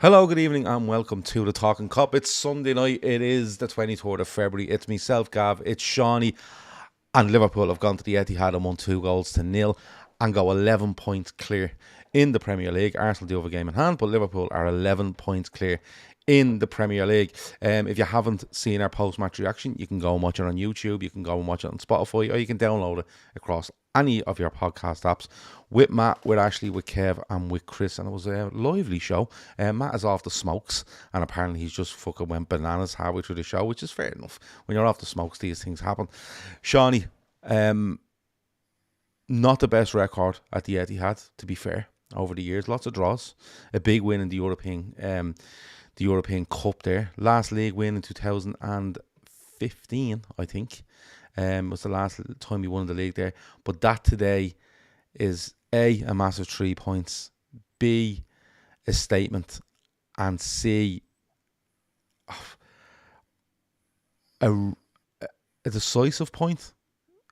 Hello, good evening, and welcome to the Talkin Kop. It's Sunday night. It is the 23rd of February. It's myself, Gav. It's Seany, and Liverpool have gone to the Etihad and won 2-0 and go 11 points clear in the Premier League. Arsenal do have a game in hand, but Liverpool are 11 points clear in the Premier League. If you haven't seen our post-match reaction, you can go and watch it on YouTube, you can go and watch it on Spotify, or you can download it across any of your podcast apps with Matt, with Ashley, with Kev, and with Chris. And it was a lively show. Matt is off the smokes, and apparently he's just fucking went bananas halfway through the show, which is fair enough. When you're off the smokes, these things happen. Seany, not the best record at the Etihad, to be fair, over the years. Lots of draws. A big win in the European Cup there. Last league win in 2015, I think. Was the last time we won the league there. But that today is A, a massive 3 points, B, a statement, and C, a decisive point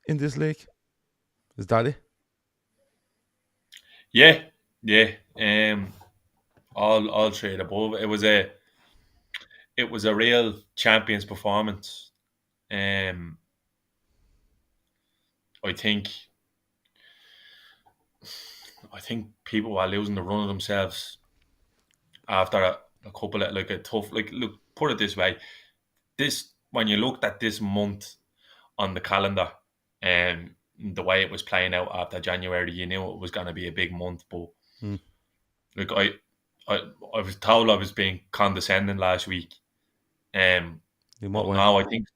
in this league. Is that it? Yeah. All three above. It was a real champions performance. I think people were losing the run of themselves after a couple of a tough look. Put it this way: when you looked at this month on the calendar, the way it was playing out after January, you knew it was going to be a big month. But I was told I was being condescending last week. In what way? Now I think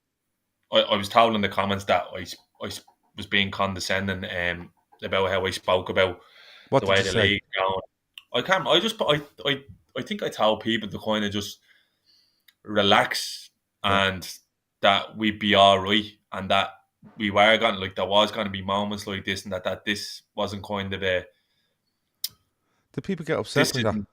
I was told in the comments that I was being condescending about how I spoke about What the did way you the say? league going. I think I tell people to kind of just relax and that we'd be all right, and that we were going there was going to be moments like this, and that this wasn't kind of a. Did people get upset This by that? isn't.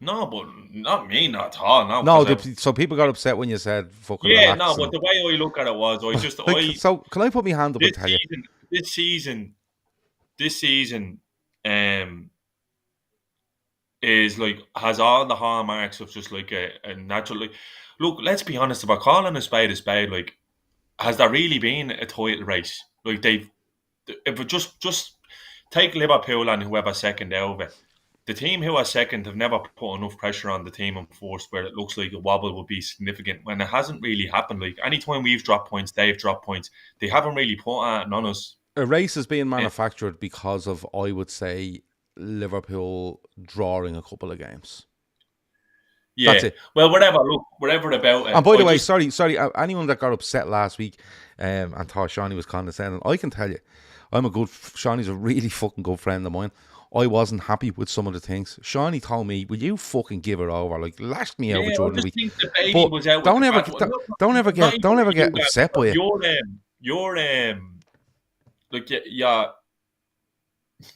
No, but not me, not at all. No, No, because so people got upset when you said fucking yeah, no, relax. but And the way I look at it was, so can I put my hand up and this tell you? this season, this season, um, is has all the hallmarks of just a natural. Look, let's be honest. If we're calling a spade, has there really been a title race? They've, if it just take Liverpool and whoever's second out of it. The team who are second have never put enough pressure on the team in force where it looks like a wobble would be significant when it hasn't really happened. Anytime we've dropped points, they've dropped points. They haven't really put on us. A race is being Eh, manufactured because of, I would say, Liverpool drawing a couple of games. That's yeah. it. Well, whatever. Look, whatever about it. And by the way, sorry, anyone that got upset last week and thought Seany was condescending, I can tell you, Seany's a really fucking good friend of mine. I wasn't happy with some of the things. Seany told me, "Will you fucking give it over?" Like lashed me over Yeah, I during the just week. think the baby But was out with don't the ever, bad one. don't, Look, don't ever not get, even don't ever you, get Gav, upset by because it.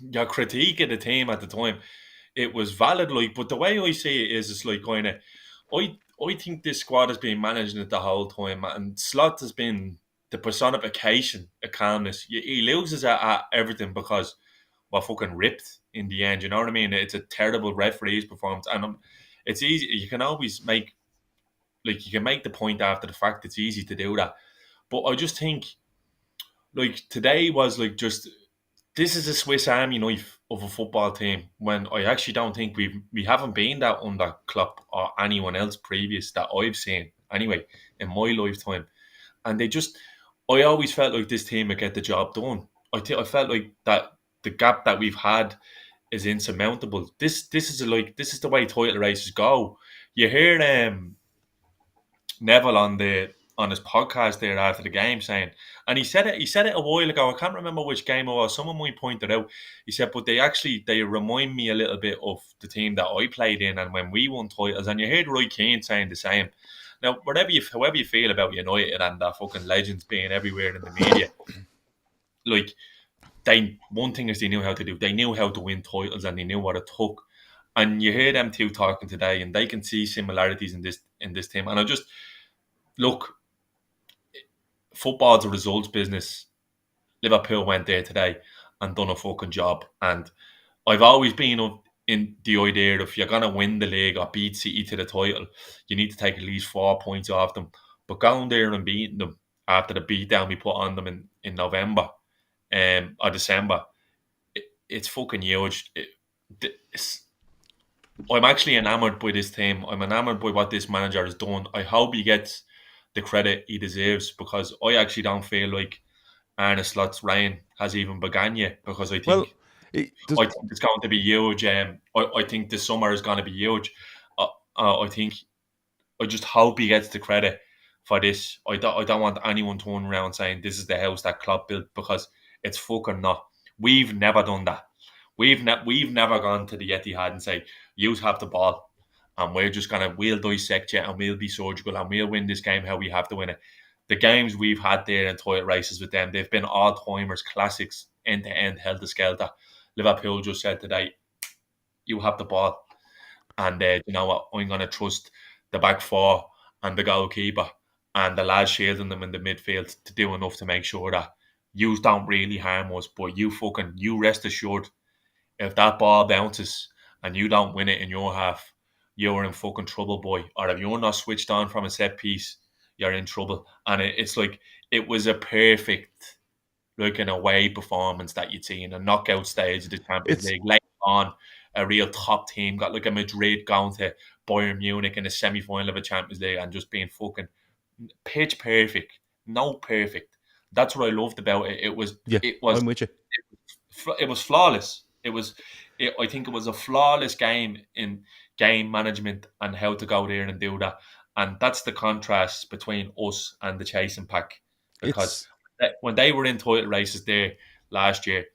your critique of the team at the time, it was valid. But the way I see it is, it's kind of, I think this squad has been managing it the whole time, and Slot has been the personification of calmness. He loses at everything because we're fucking ripped in the end. You know what I mean? It's a terrible referee's performance, and it's easy. You can always make you can make the point after the fact. It's easy to do that, but I just think today was just this is a Swiss Army knife of a football team. When I actually don't think we haven't been that under Klopp or anyone else previous that I've seen anyway in my lifetime. And I always felt like this team would get the job done. I felt like that the gap that we've had is insurmountable. This is the way title races go. You hear Neville on his podcast there after the game saying, and he said it a while ago. I can't remember which game it was. Someone might point it out. He said, but they remind me a little bit of the team that I played in and when we won titles. And you heard Roy Keane saying the same. Now, however you feel about United and their fucking legends being everywhere in the media, one thing is they knew how to do. They knew how to win titles and they knew what it took. And you hear them two talking today, and they can see similarities in this team. And I just look, football's a results business. Liverpool went there today and done a fucking job. And I've always been in the idea if you're going to win the league or beat City to the title, you need to take at least 4 points off them. But going there and beating them after the beatdown we put on them in November or December, it's fucking huge. I'm actually enamoured by this team. I'm enamoured by what this manager has done. I hope he gets the credit he deserves, because I actually don't feel like Arne Slot's reign has even begun yet, because I think it's going to be huge. I think the summer is going to be huge. I think I just hope he gets the credit for this. I don't want anyone turning around saying this is the house that Klopp built, because it's fucking not. We've never done that. We've never gone to the Etihad and say, you have the ball and we'll dissect you and we'll be surgical and we'll win this game how we have to win it. The games we've had there in title races with them, they've been all-timers, classics, end-to-end, helter-skelter. Liverpool just said today, you have the ball. And you know what? I'm going to trust the back four and the goalkeeper and the lads shielding them in the midfield to do enough to make sure that you don't really harm us. But you rest assured, if that ball bounces and you don't win it in your half, you're in fucking trouble, boy. Or if you're not switched on from a set piece, you're in trouble. And it's like, it was a perfect, like, an away performance that you'd see in a knockout stage of the Champions League. Later on, a real top team got like a Madrid going to Bayern Munich in a semi-final of a Champions League and just being fucking pitch perfect. No perfect. That's what I loved about it. It was I'm with you. It was flawless. I think it was a flawless game in game management and how to go there and do that. And that's the contrast between us and the chasing pack. Because when they were in title races there last year,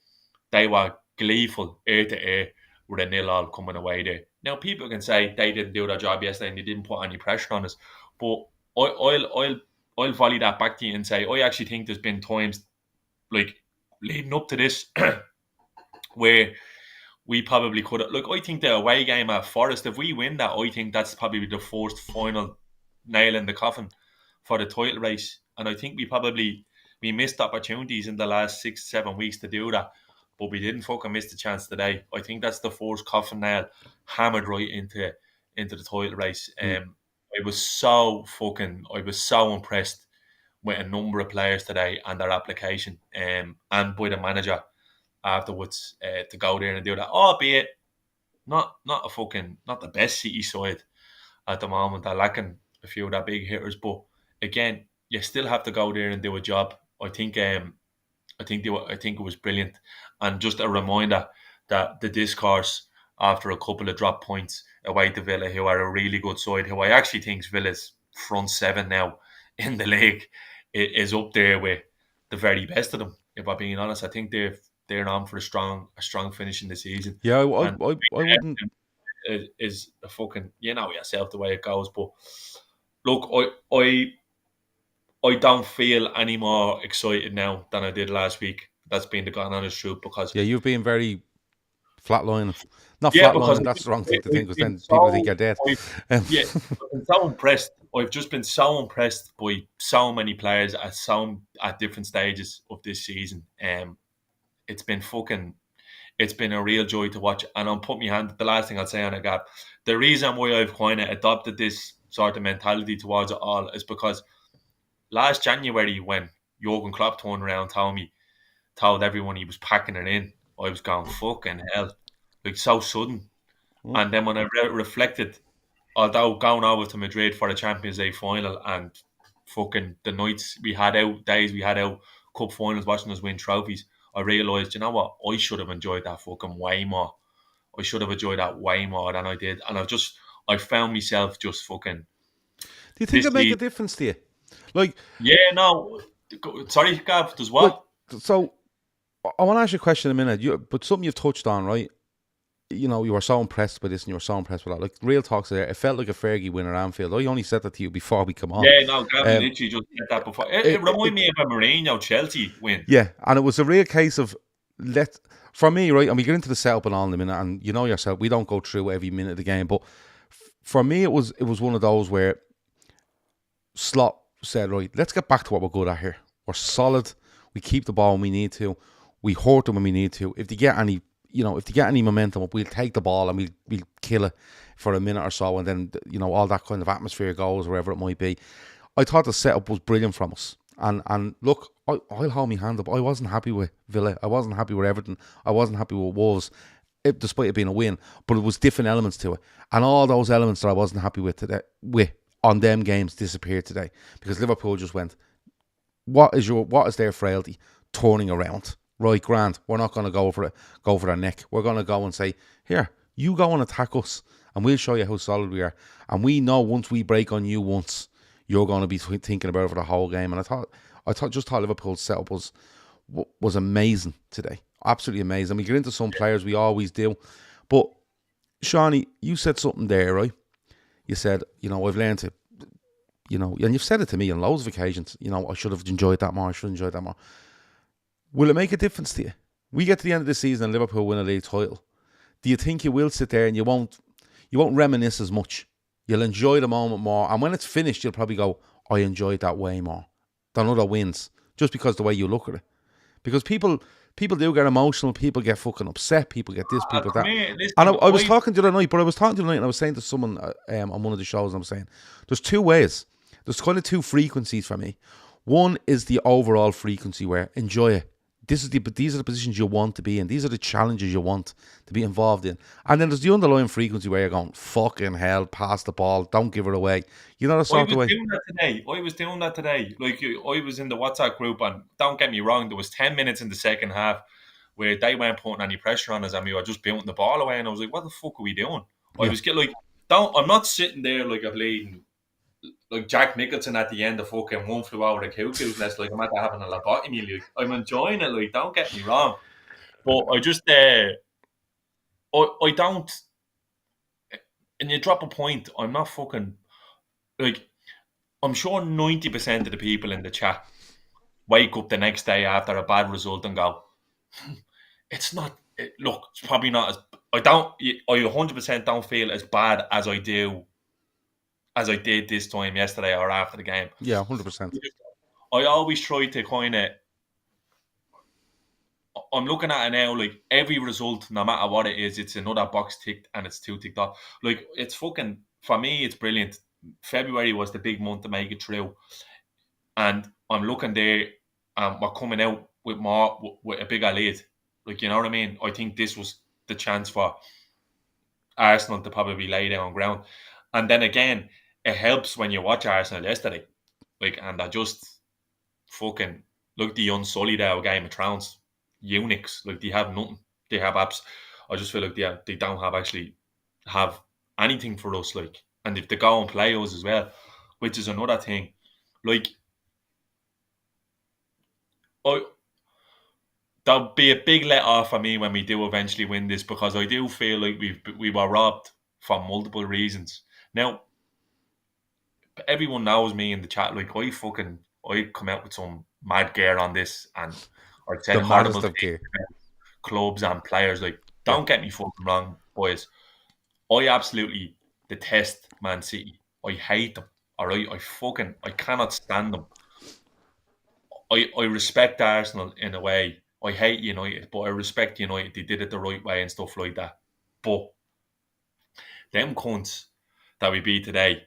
they were gleeful ear to ear with a 0-0 coming away there. Now, people can say they didn't do their job yesterday and they didn't put any pressure on us. But I'll volley that back to you and say, I actually think there's been times, like, leading up to this where we probably could have. Look, I think the away game at Forest, if we win that, I think that's probably the first final nail in the coffin for the title race. And I think we missed opportunities in the last 6-7 weeks to do that, but we didn't fucking miss the chance today. I think that's the first coffin nail hammered right into the title race. I was so impressed with a number of players today and their application, and by the manager afterwards to go there and do that. Albeit not the best City side at the moment. They're lacking a few of their big hitters, but again, you still have to go there and do a job. I think it was brilliant, and just a reminder that the discourse after a couple of drop points away to Villa, who are a really good side, who I actually think Villa's front seven now in the league is up there with the very best of them. If I'm being honest, I think they're on for a strong finish in the season. Yeah, I wouldn't. Is a fucking, you know yourself the way it goes. But look, I don't feel any more excited now than I did last week. That's been the gone honest truth, because you've been very flatlining. Not flatlining, that's the wrong thing to think, because then people think you're dead. I've been so impressed. I've just been so impressed by so many players at different stages of this season. It's been a real joy to watch. And I'll put my hand, the last thing I'll say on it, Gab, the reason why I've kind of adopted this sort of mentality towards it all is because last January, when Jurgen Klopp turned around and told everyone he was packing it in, I was going, fucking hell, like, so sudden. And then when I reflected, although going over to Madrid for the Champions League final and fucking the nights we had out, days we had out, cup finals, watching us win trophies, I realised, you know what, I should have enjoyed that fucking way more. I should have enjoyed that way more than I did. And I found myself just fucking... Do you think it make a difference to you? Like, yeah, no. Sorry, Gav, does what? So, I want to ask you a question in a minute, but something you've touched on, right? You know, you were so impressed by this and you were so impressed with that. Like, real talks there, it felt like a Fergie win at Anfield. I only said that to you before we come on. Yeah, no, Gav literally just said that before. It reminded me of a Mourinho Chelsea win. Yeah, and it was a real case of, for me, right, and we get into the setup and all in a minute, and you know yourself, we don't go through every minute of the game, but for me, it was one of those where Slot said, right, let's get back to what we're good at here. We're solid. We keep the ball when we need to. We hurt them when we need to. If they get any if they get any momentum up, we'll take the ball and we'll kill it for a minute or so, and then all that kind of atmosphere goes wherever it might be. I thought the setup was brilliant from us, and look, I'll hold my hand up. I wasn't happy with Villa. I wasn't happy with Everton. I wasn't happy with Wolves, despite it being a win. But it was different elements to it, and all those elements that I wasn't happy with today, on them games, disappeared today because Liverpool just went, what is their frailty? Turning around. Right, grand. We're not going to go for their neck. We're going to go and say, here, you go and attack us, and we'll show you how solid we are. And we know once we break on you once, you're going to be thinking about it for the whole game. And I thought Liverpool's setup was amazing today. Absolutely amazing. We get into some players, we always do. But, Seany, you said something there, right? You said, I've learned to, and you've said it to me on loads of occasions, I should have enjoyed that more, Will it make a difference to you? We get to the end of the season and Liverpool win a league title. Do you think you will sit there and you won't reminisce as much? You'll enjoy the moment more. And when it's finished, you'll probably go, I enjoyed that way more than other wins. Just because the way you look at it. Because people do get emotional. People get fucking upset. People get this, people that. And I was talking the other night, and I was saying to someone on one of the shows, and I was saying, there's two ways. There's kind of two frequencies for me. One is the overall frequency where enjoy it. These are the positions you want to be in. These are the challenges you want to be involved in. And then there's the underlying frequency where you're going, fucking hell, pass the ball, don't give it away. The sort of way. I was doing that today. Like, I was in the WhatsApp group, and don't get me wrong, there was 10 minutes in the second half where they weren't putting any pressure on us, and we were just bouncing the ball away, and I was like, what the fuck are we doing? I was getting like, I'm not sitting there like I'm playing like Jack Nicholson at the end of fucking One Flew Over the Cuckoo's Nest, like I'm at having a lobotomy. Like, I'm enjoying it, like, don't get me wrong. But I just, I don't, and you drop a point, I'm not fucking, like, I'm sure 90% of the people in the chat wake up the next day after a bad result and go, it's not, look, it's probably not as, I 100% don't feel as bad as I did this time yesterday or after the game. Yeah, 100%. I always try to kind of, I'm looking at it now, like, every result, no matter what it is, it's another box ticked and it's 2 ticked off. Like, it's fucking, for me, it's brilliant. February was the big month to make it through. And I'm looking there, and we're coming out with a bigger lead. Like, you know what I mean? I think this was the chance for Arsenal to probably lay down ground. And then again, it helps when you watch Arsenal yesterday. Like, and I just fucking look the Unsullied out of Game of Thrones. Eunuchs. Like, they have nothing. They have apps. I just feel like they don't have anything for us. Like, and if they go and play us as well, which is another thing. Like, there'll be a big let off for me when we do eventually win this, because I do feel like we were robbed for multiple reasons. Now, everyone knows me in the chat. Like, I come out with some mad gear on this, and I said horrible things about clubs and players. Like, don't get me fucking wrong, boys. I absolutely detest Man City. I hate them. All right, I cannot stand them. I respect Arsenal in a way. I hate United, but I respect United. They did it the right way and stuff like that. But them cunts that we beat today,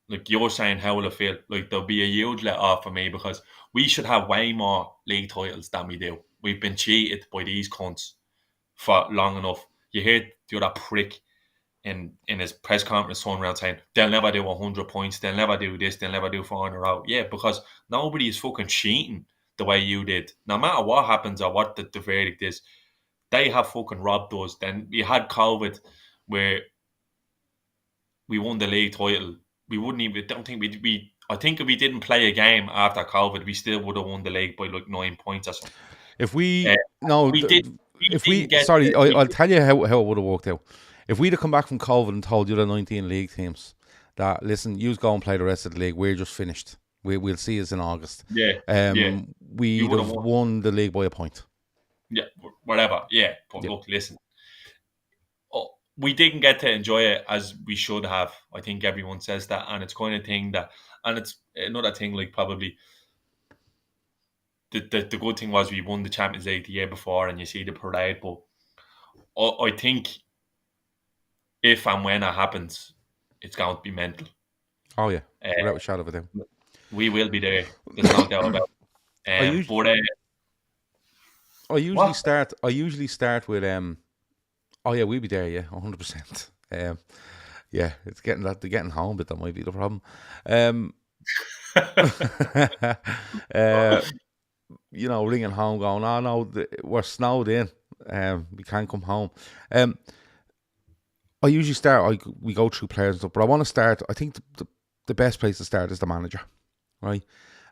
like you're saying, how will it feel? Like, there'll be a huge let off for me, because we should have way more league titles than we do. We've been cheated by these cunts for long enough. You hear the other prick in his press conference going around saying they'll never do 100 points, they'll never do this, they'll never do 4 in a row. Yeah, because nobody is fucking cheating the way you did. No matter what happens or what the verdict is, they have fucking robbed us. Then we had COVID where we won the league title. We wouldn't even, I think if we didn't play a game after COVID, we still would have won the league by like 9 points or something. If I'll tell you how it would have worked out. If we'd have come back from COVID and told the other 19 league teams that, listen, you go and play the rest of the league, we're just finished. We'll see us in August. We'd have won the league by a point. Yeah, whatever. Yeah, but look, listen. We didn't get to enjoy it as we should have. I think everyone says that, and it's kind of thing that, and it's another thing, like, probably the good thing was we won the Champions League the year before, and you see the parade, but I think if and when it happens, it's going to be mental. Oh yeah, Uh, without a shadow of a doubt. we will be there. There's no doubt about I it. usually, But I usually what? start. I usually start with Oh yeah, we'll be there. Yeah, 100%. Yeah, it's getting that. The getting home bit that might be the problem. Um, uh, ringing home, going, "Oh no, we're snowed in. We can't come home." Um, I usually start. We go through players and stuff, but I want to start. I think the best place to start is the manager, right?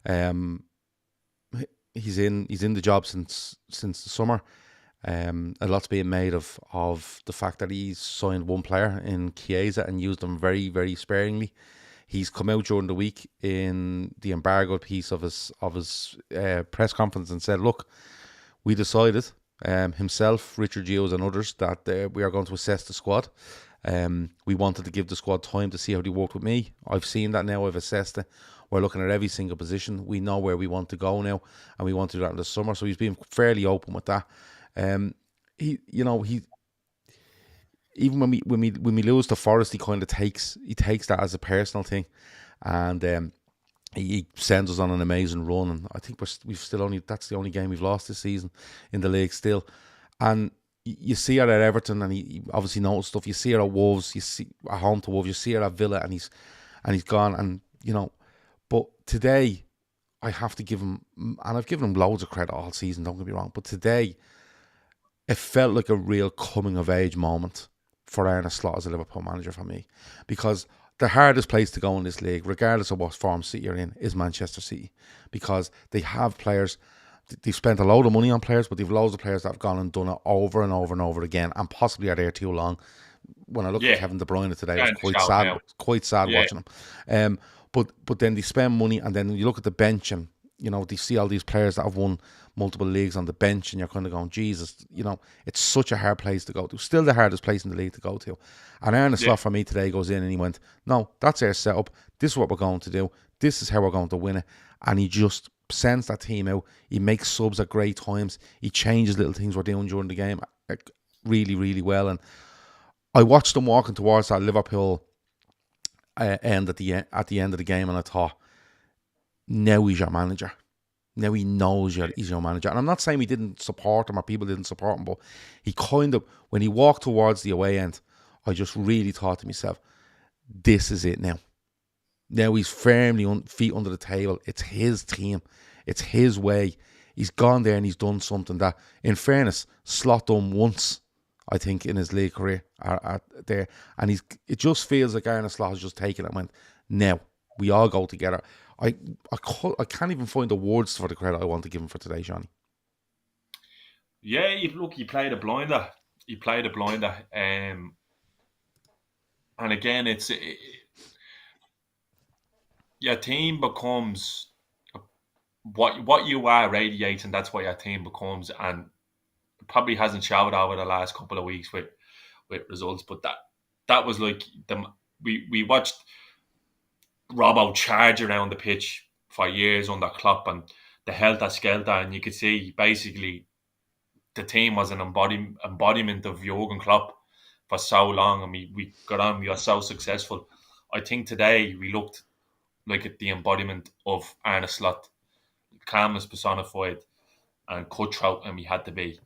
Um, he's in the job since the summer. A lot's being made of the fact that he's signed one player in Chiesa and used them very, very sparingly. He's come out during the week in the embargoed piece of his press conference and said, "Look, we decided, himself, Richard Hughes, and others, that we are going to assess the squad. We wanted to give the squad time to see how they worked with me. I've seen that now. I've assessed it. We're looking at every single position. We know where we want to go now, and we want to do that in the summer." So he's been fairly open with that. He, even when we lose to Forest, he takes that as a personal thing, and he sends us on an amazing run. And I think we've still only that's the only game we've lost this season in the league still. And you see it at Everton, and he obviously knows stuff. You see it at Wolves, you see at home to Wolves, you see it at Villa, and he's gone. And but today I have to give him, and I've given him loads of credit all season. Don't get me wrong, but today it felt like a real coming of age moment for Arne Slot as a Liverpool manager for me, because the hardest place to go in this league, regardless of what form City you're in, is Manchester City, because they have players. They've spent a load of money on players, but they've loads of players that have gone and done it over and over and over again, and possibly are there too long. When I looked at Yeah, Kevin De Bruyne today, it was stand quite out sad. now. Quite sad Yeah, watching him. But then they spend money, and then you look at the bench, and they see all these players that have won multiple leagues on the bench, and you're kind of going, Jesus, it's such a hard place to go to. Still the hardest place in the league to go to. And Arne yeah, Slot for me today goes in and he went, "No, that's our setup. This is what we're going to do. This is how we're going to win it." And he just sends that team out. He makes subs at great times. He changes little things we're doing during the game really, really well. And I watched them walking towards that Liverpool end at the end of the game, and I thought, now he's your manager. Now he knows he's your manager. And I'm not saying we didn't support him or people didn't support him, but he kind of, when he walked towards the away end, I just really thought to myself, this is it now. Now he's firmly feet under the table. It's his team. It's his way. He's gone there and he's done something that, in fairness, Slot done once, I think, in his league career there. And it just feels like Arne Slot has just taken it and went, now we all go together. I can't even find the words for the credit I want to give him for today, Johnny. yeah. Look, he played a blinder. And again, your team becomes what you are radiating. That's what your team becomes, and it probably hasn't showered over the last couple of weeks with results. But that was like we watched Robbo charge around the pitch for years under Klopp, and the helter skelter, and you could see basically the team was an embodiment of Jurgen Klopp for so long, and we got on. We were so successful. I think today we looked like the embodiment of Arne Slot, calmness personified, and cutthroat, and we had to be,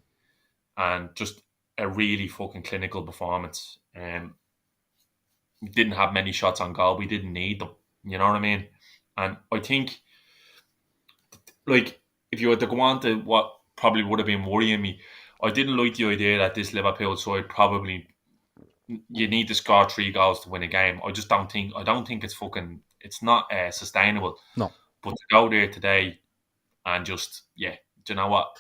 and just a really fucking clinical performance. We didn't have many shots on goal. We didn't need them. You know what I mean? And I think, like, if you were to go on to what probably would have been worrying me, I didn't like the idea that this Liverpool side probably you need to score 3 goals to win a game. I just don't think. I don't think it's not sustainable. No. But to go there today and just do you know what?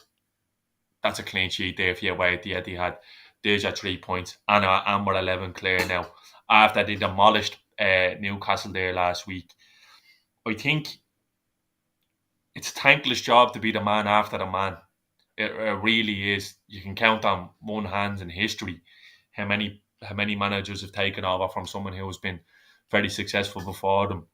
That's a clean sheet there for you away at the Etihad. There's your 3 points, and we're 11 clear now after they demolished Newcastle there last week. I think it's a thankless job to be the man after the man. It really is. You can count on one hand in history how many managers have taken over from someone who has been very successful before them,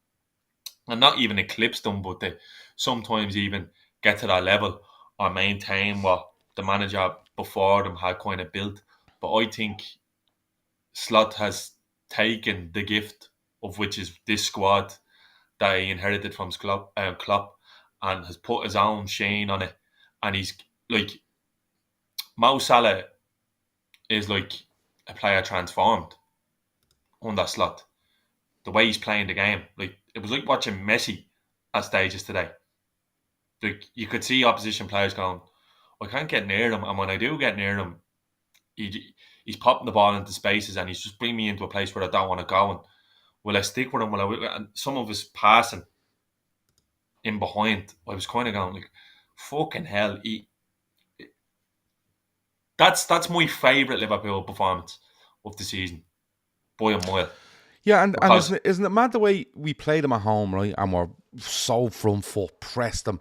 and not even eclipse them, but they sometimes even get to that level or maintain what the manager before them had kind of built. But I think Slot has taken the gift of which is this squad that he inherited from Klopp and has put his own sheen on it. And he's like, Mo Salah is like a player transformed on that Slot. The way he's playing the game, like it was like watching Messi at stages today. Like you could see opposition players going, I can't get near him, and when I do get near him, he's popping the ball into spaces and he's just bringing me into a place where I don't want to go. And will I stick with him? And some of his passing in behind, I was kind of going like, fucking hell. That's my favourite Liverpool performance of the season by a mile. Yeah, and isn't it mad the way we played them at home, right? And we're so front foot, press them,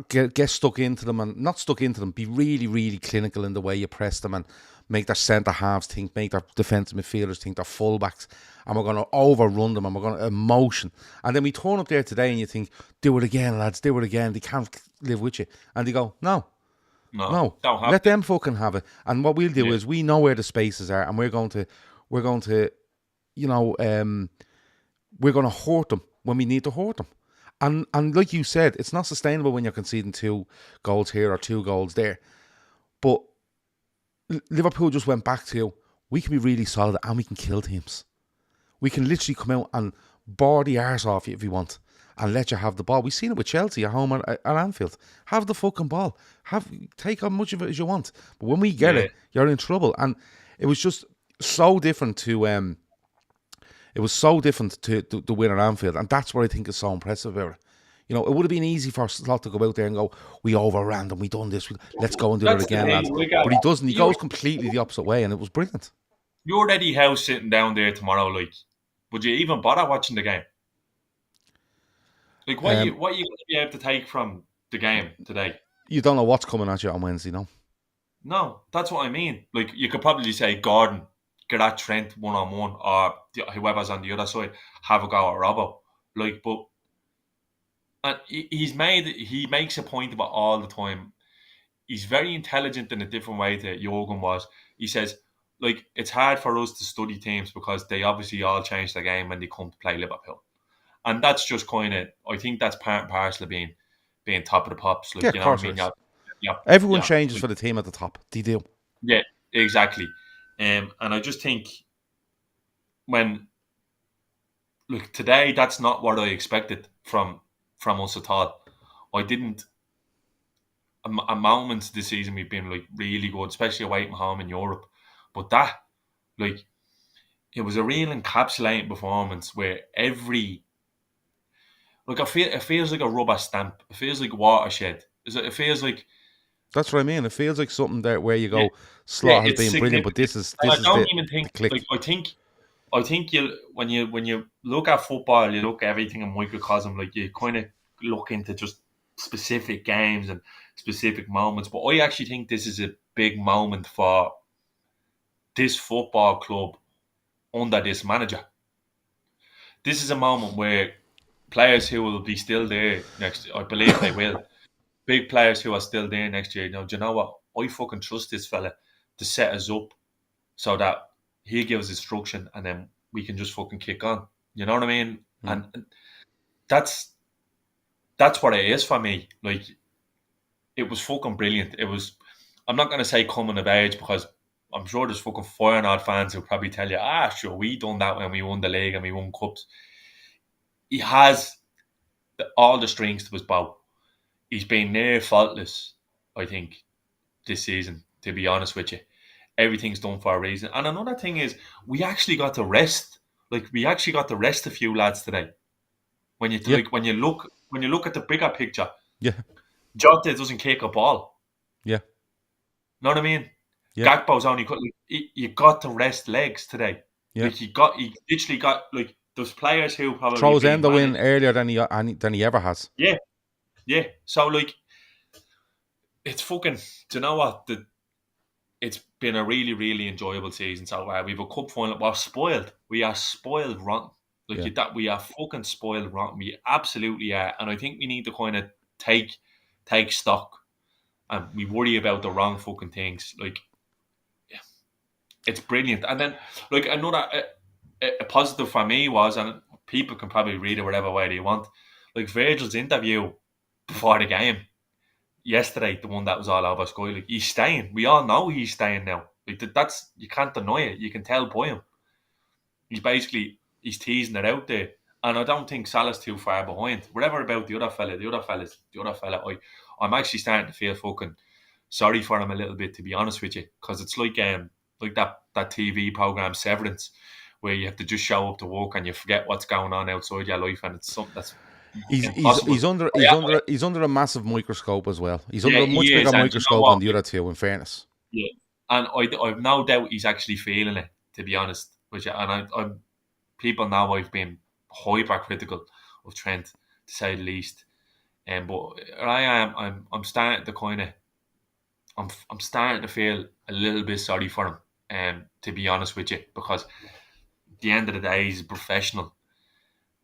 get stuck into them, and not stuck into them, be really, really clinical in the way you press them and make their centre halves think, make their defensive midfielders think, their fullbacks, and we're going to overrun them and we're going to emotion. And then we turn up there today and you think, do it again, lads, do it again. They can't live with you. And they go, no, let them fucking have it. And what we'll do is we know where the spaces are, and we're going to we're going to hurt them when we need to hurt them. And like you said, it's not sustainable when you're conceding 2 goals here or 2 goals there. But Liverpool just went back to, we can be really solid and we can kill teams. We can literally come out and bore the arse off you if you want and let you have the ball. We've seen it with Chelsea at home at Anfield. Have the fucking ball. Take as much of it as you want. But when we get it, you're in trouble. And it was just so different to the win at Anfield, and that's what I think is so impressive about it. You know, it would have been easy for Slot to go out there and go, we overran them, we done this, let's go and do it again, lads. But he doesn't. He goes completely the opposite way, and it was brilliant. You're Eddie Howe sitting down there tomorrow, like, would you even bother watching the game? Like, what are you going to be able to take from the game today? You don't know what's coming at you on Wednesday, no? No, that's what I mean. Like, you could probably say, Gordon, get at Trent one-on-one, or whoever's on the other side, have a go at Robbo. Like, but and he makes a point about all the time. He's very intelligent in a different way that Jurgen was. He says, like, it's hard for us to study teams because they obviously all change their game when they come to play Liverpool. And that's just kind of, I think that's part and parcel of being top of the pops. Like, yeah, you know what I mean? Everyone changes for the team at the top. They do. Yeah, exactly. And I just think today, that's not what I expected from us at all. I didn't. A moments this season we've been like really good, especially away from home in Europe. But that, like, it was a real encapsulating performance where it feels like a rubber stamp. It feels like a watershed. It feels like. That's what I mean. It feels like something there where you go, Slot has been brilliant, but this is the click. Like, I think when you look at football, you look at everything in microcosm. Like, you kind of look into just specific games and specific moments. But I actually think this is a big moment for this football club under this manager. This is a moment where players who will be still there next year, I believe they will. Big players who are still there next year. Do you know what? I fucking trust this fella to set us up so that he gives instruction and then we can just fucking kick on. You know what I mean? And that's what it is for me. Like, it was fucking brilliant. It was, I'm not going to say coming of age because I'm sure there's fucking Feyenoord fans who probably tell you, sure, we done that when we won the league and we won cups. He has all the strings to his bow. He's been near faultless, I think, this season, to be honest with you. Everything's done for a reason. And another thing is, we actually got to rest. Like, we actually got to rest a few lads today. When you look at the bigger picture, Jota doesn't kick a ball. Yeah. Know what I mean? Yeah. Gakpo's only you got to rest legs today. Yeah. Like, he literally got, like, those players who probably throws Endo in earlier than he ever has. Yeah. Yeah. So, like, it's fucking, do you know what? It's been a really, really enjoyable season so far. We have a cup final. We're spoiled. We are spoiled rotten. Like, that, we are fucking spoiled rotten. We absolutely are. And I think we need to kind of take stock. And we worry about the wrong fucking things. Like, It's brilliant. And then, like, another a positive for me was, and people can probably read it whatever way they want, like Virgil's interview before the game yesterday, the one that was all over Sky, like, he's staying. We all know he's staying now. Like, that's, you can't deny it. You can tell by him. He's teasing it out there. And I don't think Salah's too far behind. Whatever about the other fella, I'm actually starting to feel fucking sorry for him a little bit, to be honest with you, because it's like that TV program Severance, where you have to just show up to work and you forget what's going on outside your life, and it's something that's impossible. He's under a massive microscope as well. He's Yeah, under a much he is, bigger and you know microscope what? than the other two, in fairness. Yeah, and I've no doubt he's actually feeling it, to be honest. I'm people know I've been hypercritical of Trent, to say the least. But I'm starting to kind of, I'm starting to feel a little bit sorry for him. To be honest with you, because at the end of the day, he's a professional.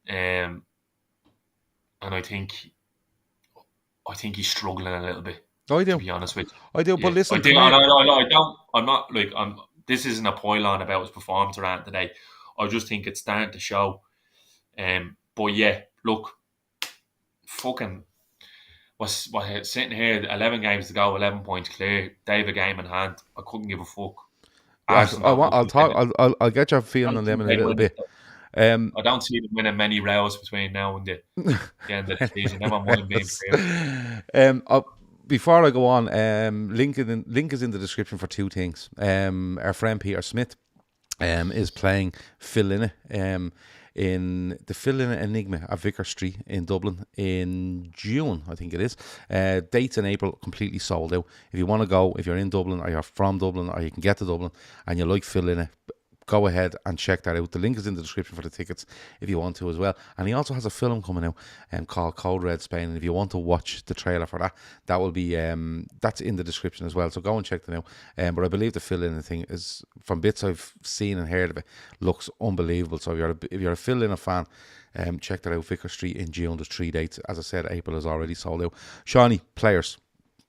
And I think he's struggling a little bit. I do. To be honest with you. I do, but listen, I do. I don't. I'm not like I'm. This isn't a pile-on about his performance around today. I just think it's starting to show. But yeah, look, fucking was sitting here, 11 games to go, 11 points clear, David game in hand. I couldn't give a fuck. I'll get your feeling on them in a little bit. I don't see them winning many rows between now and the end of the season. Never mind being fair. Before I go on, link is in the description for two things. Our friend Peter Smith is playing Phil Linney in the Phil Linney Enigma at Vicar Street in Dublin in June, I think it is. Dates in April, completely sold out. If you want to go, if you're in Dublin or you're from Dublin or you can get to Dublin and you like Phil Linney, go ahead and check that out. The link is in the description for the tickets if you want to as well. And he also has a film coming out called Code Red Spain. And if you want to watch the trailer for that, that will be that's in the description as well. So go and check them out. But I believe the Phil Linney thing is, from bits I've seen and heard of it, looks unbelievable. So if you're a Phil Linney fan, check that out. Vicar Street in June. There's 3 dates. As I said, April is already sold out. Seany, players.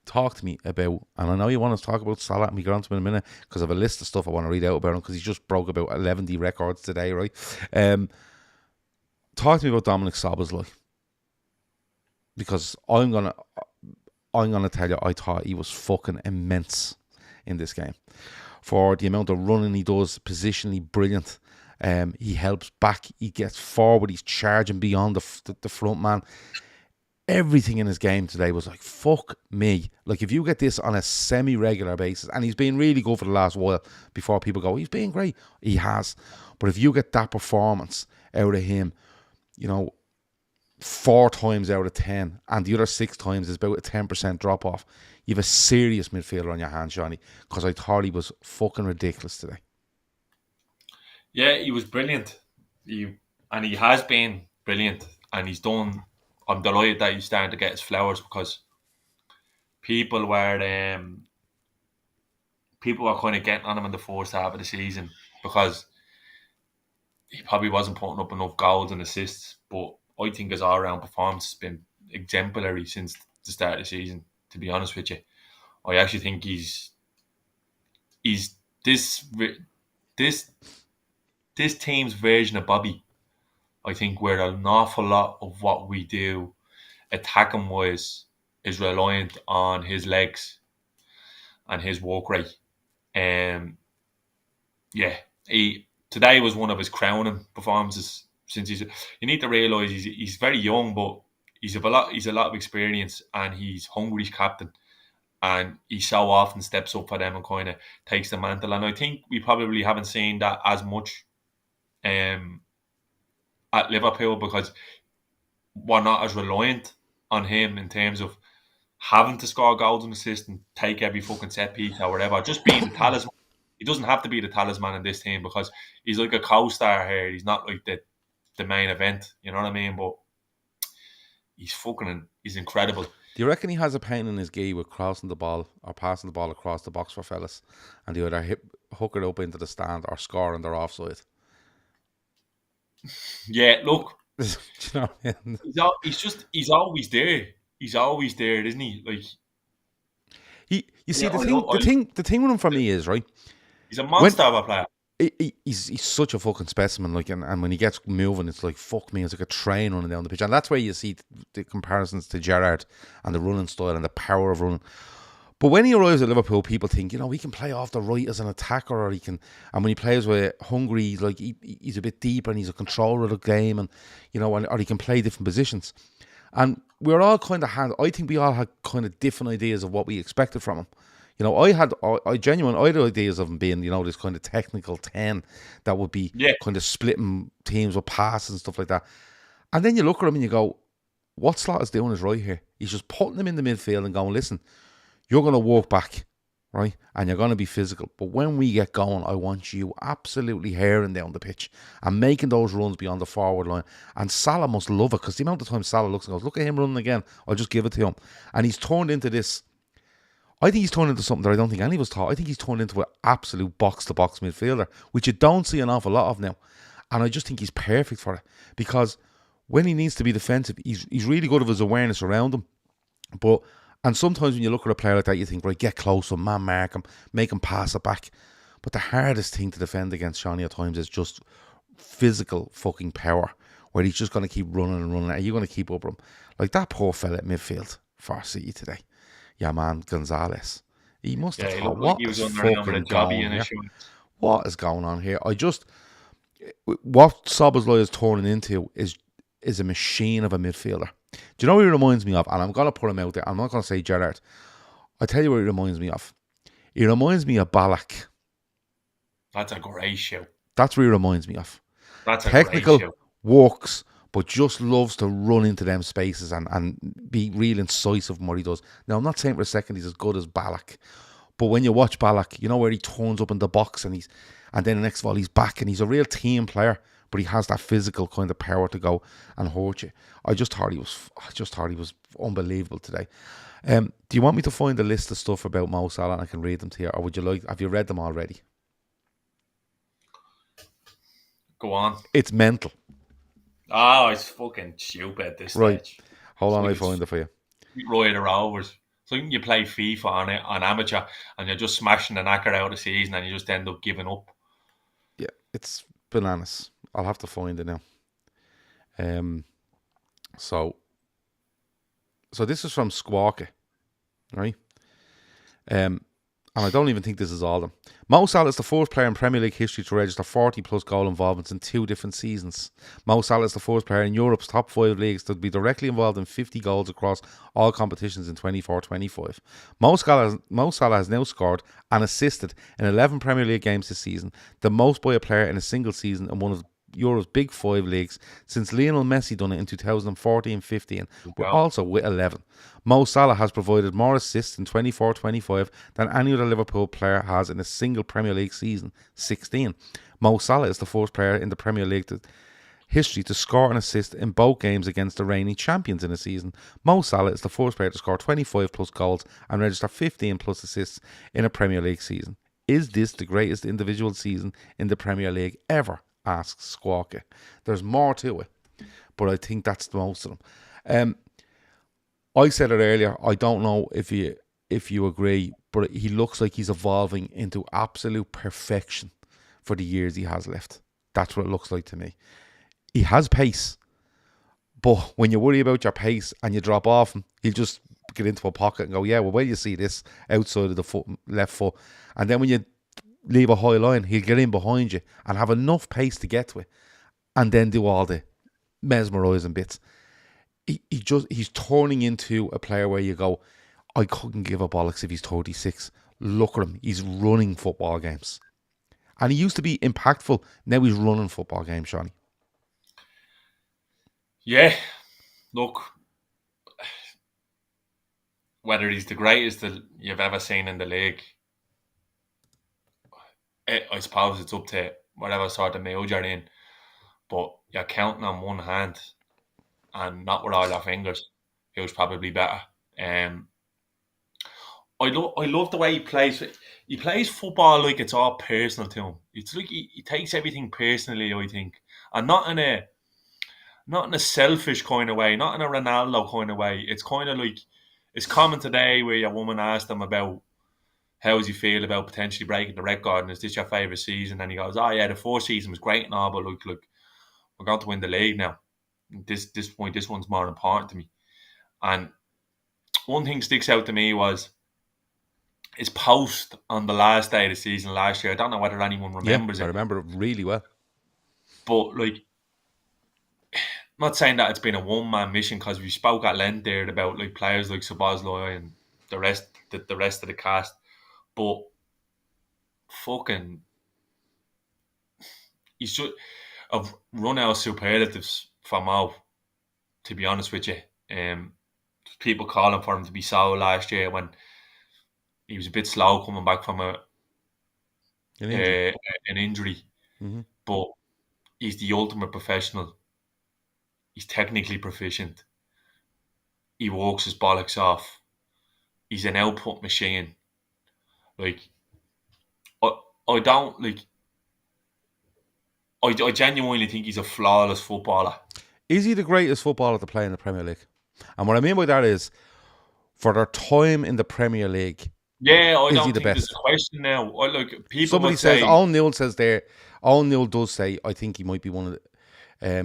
Talk to me about, and I know you want to talk about Salah, and we get on to him in a minute because I have a list of stuff I want to read out about him because he just broke about 11 records today, right? Talk to me about Dominik Szoboszlai, because I'm gonna tell you, I thought he was fucking immense in this game for the amount of running he does, positionally brilliant. He helps back, he gets forward, he's charging beyond the front man. Everything in his game today was like, fuck me. Like, if you get this on a semi-regular basis, and he's been really good for the last while before people go, he's been great. He has. But if you get that performance out of him, 4 times out of 10, and the other 6 times is about a 10% drop-off, you have a serious midfielder on your hands, Seany, because I thought he was fucking ridiculous today. Yeah, he was brilliant. He has been brilliant. And he's done... I'm delighted that he's starting to get his flowers, because people were kind of getting on him in the first half of the season because he probably wasn't putting up enough goals and assists. But I think his all-round performance has been exemplary since the start of the season, to be honest with you. I actually think he's this team's version of Bobby. I think where an awful lot of what we do attacking wise is reliant on his legs and his work rate. Today was one of his crowning performances. Since you need to realise he's very young, but he's a lot of experience, and he's Hungary's captain, and he so often steps up for them and kind of takes the mantle. And I think we probably haven't seen that as much at Liverpool, because we're not as reliant on him in terms of having to score goals and assists and take every fucking set piece or whatever. Just being the talisman. He doesn't have to be the talisman in this team because he's like a co-star here. He's not like the main event. You know what I mean? But he's incredible. Do you reckon he has a pain in his gi with crossing the ball or passing the ball across the box for fellas, and they either hook it up into the stand or score and they're offside? Yeah, look, Do you know what I mean? he's always there. He's always there, isn't he? Like the thing with him for me is, right, He's a When monster of a player. he's such a fucking specimen, like, and when he gets moving, it's like, fuck me, it's like a train running down the pitch, and that's where you see the comparisons to Gerrard and the running style and the power of running. But when he arrives at Liverpool, people think, he can play off the right as an attacker, or he can. And when he plays with Hungary, he's like he's a bit deeper and he's a controller of the game, and or he can play different positions. And we're all kind of I think we all had kind of different ideas of what we expected from him. I had ideas of him being, this kind of technical 10 that would be Yeah, kind of splitting teams with passes and stuff like that. And then you look at him and you go, what Slot is doing is right here. He's just putting him in the midfield and going, listen, you're going to walk back, right? And you're going to be physical. But when we get going, I want you absolutely herring down the pitch and making those runs beyond the forward line. And Salah must love it, because the amount of time Salah looks and goes, look at him running again, I'll just give it to him. And he's turned into this. I think he's turned into something that I don't think any of us thought. I think he's turned into an absolute box-to-box midfielder, which you don't see an awful lot of now. And I just think he's perfect for it, because when he needs to be defensive, he's really good with his awareness around him. And sometimes when you look at a player like that, you think, right, get close, man, mark him, make him pass it back. But the hardest thing to defend against Seany at times is just physical fucking power, where he's just going to keep running and running. Are you going to keep up with him? Like that poor fella at midfield for City today. Yeah, man, Gonzalez. He must have thought, what is fucking going on here? What is going on here? What Szoboszlai is turning into is a machine of a midfielder. Do you know what he reminds me of? And I'm going to put him out there. I'm not going to say Gerrard. I tell you what he reminds me of. He reminds me of Ballack. That's a great show. That's what he reminds me of. That's a technical, great show. works, but just loves to run into them spaces and be real incisive in what he does. Now, I'm not saying for a second he's as good as Ballack, but when you watch Ballack, where he turns up in the box and then the next of all he's back, and he's a real team player, but he has that physical kind of power to go and hurt you. I just thought he was unbelievable today. Do you want me to find a list of stuff about Mo Salah and I can read them to you, or have you read them already? Go on. It's mental. Oh, it's fucking stupid at this right. stage. Hold on, I find it for you. Rider overs. So you play FIFA on amateur and you're just smashing the knacker out of the season and you just end up giving up. Yeah, it's bananas. I'll have to find it now. So this is from Squawka, right? And I don't even think this is all of them. Mo Salah is the first player in Premier League history to register 40 plus goal involvements in 2 different seasons. Mo Salah is the first player in Europe's top 5 leagues to be directly involved in 50 goals across all competitions in 24-25. Mo Salah has now scored and assisted in 11 Premier League games this season, the most by a player in a single season in one of Europe's big 5 leagues since Lionel Messi done it in 2014-15, but also with 11. Mo Salah has provided more assists in 24-25 than any other Liverpool player has in a single Premier League season, 16. Mo Salah is the first player in the Premier League history to score and assist in both games against the reigning champions in a season. Mo Salah is the first player to score 25 plus goals and register 15 plus assists in a Premier League season. Is this the greatest individual season in the Premier League ever? Asks Squawka. There's more to it, but I think that's the most of them. I said it earlier. I don't know if you agree, but he looks like he's evolving into absolute perfection for the years he has left. That's what it looks like to me. He has pace, but when you worry about your pace and you drop off him, he'll just get into a pocket and go, yeah, well, where do you see this outside of the left foot? And then when you leave a high line, he'll get in behind you and have enough pace to get to it, and then do all the mesmerising bits. He's turning into a player where you go, I couldn't give a bollocks if he's 36. Look at him, he's running football games, and he used to be impactful. Now he's running football games, Seany. Yeah, look, whether he's the greatest that you've ever seen in the league, I suppose it's up to whatever sort of mood you're in, but you're counting on one hand and not with all your fingers who's probably better. I love the way he plays. He plays football like it's all personal to him. It's like he takes everything personally, I think, and not in a selfish kind of way, not in a Ronaldo kind of way. It's kind of like, it's common today where your woman asked him about how does he feel about potentially breaking the record? And is this your favourite season? And he goes, oh yeah, the fourth season was great and all, but look, we're going to win the league now. This one's more important to me. And one thing sticks out to me was his post on the last day of the season last year. I don't know whether anyone remembers it. I remember it really well. But like, I'm not saying that it's been a one-man mission, because we spoke at length there about like players like Szoboszlai and the rest of the cast. But fucking, he's just, I've run out of superlatives for Mo, to be honest with you. People calling for him to be slow last year when he was a bit slow coming back from an injury. Mm-hmm. But he's the ultimate professional. He's technically proficient. He walks his bollocks off. He's an output machine. Like, I don't like. I genuinely think he's a flawless footballer. Is he the greatest footballer to play in the Premier League? And what I mean by that is, for their time in the Premier League, yeah, I don't think the there's a question now. Somebody says, Owen Newell says there. Owen Newell does say, I think he might be one of the.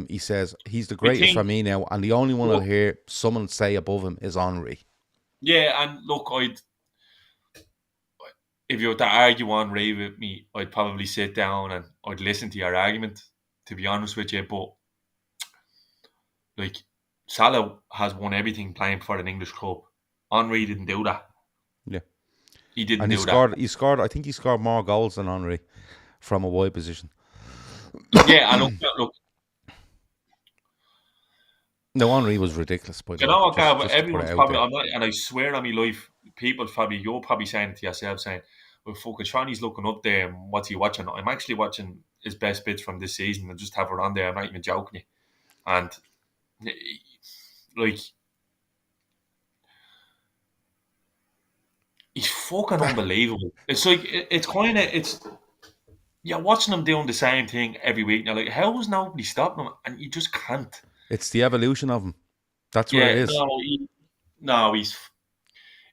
He says he's the greatest for me now, and the only one I'll hear someone say above him is Henry. Yeah, and look, if you were to argue Henry with me, I'd probably sit down and I'd listen to your argument, to be honest with you. But like, Salah has won everything playing for an English club. Henry didn't do that. Yeah, he didn't. And he scored. I think he scored more goals than Henry from a wide position. Yeah, and look. No, Henry was ridiculous. But you know what, Gav? Everyone's probably, and I swear on my life, you're probably saying it to yourself, saying, well, fucking Seany's looking up there, and what's he watching? I'm actually watching his best bits from this season and just have it on there. I'm not even joking you. And, like, he's fucking unbelievable. It's like, you're watching him doing the same thing every week, and you're like, how is nobody stopping him? And you just can't. It's the evolution of him. That's what it is.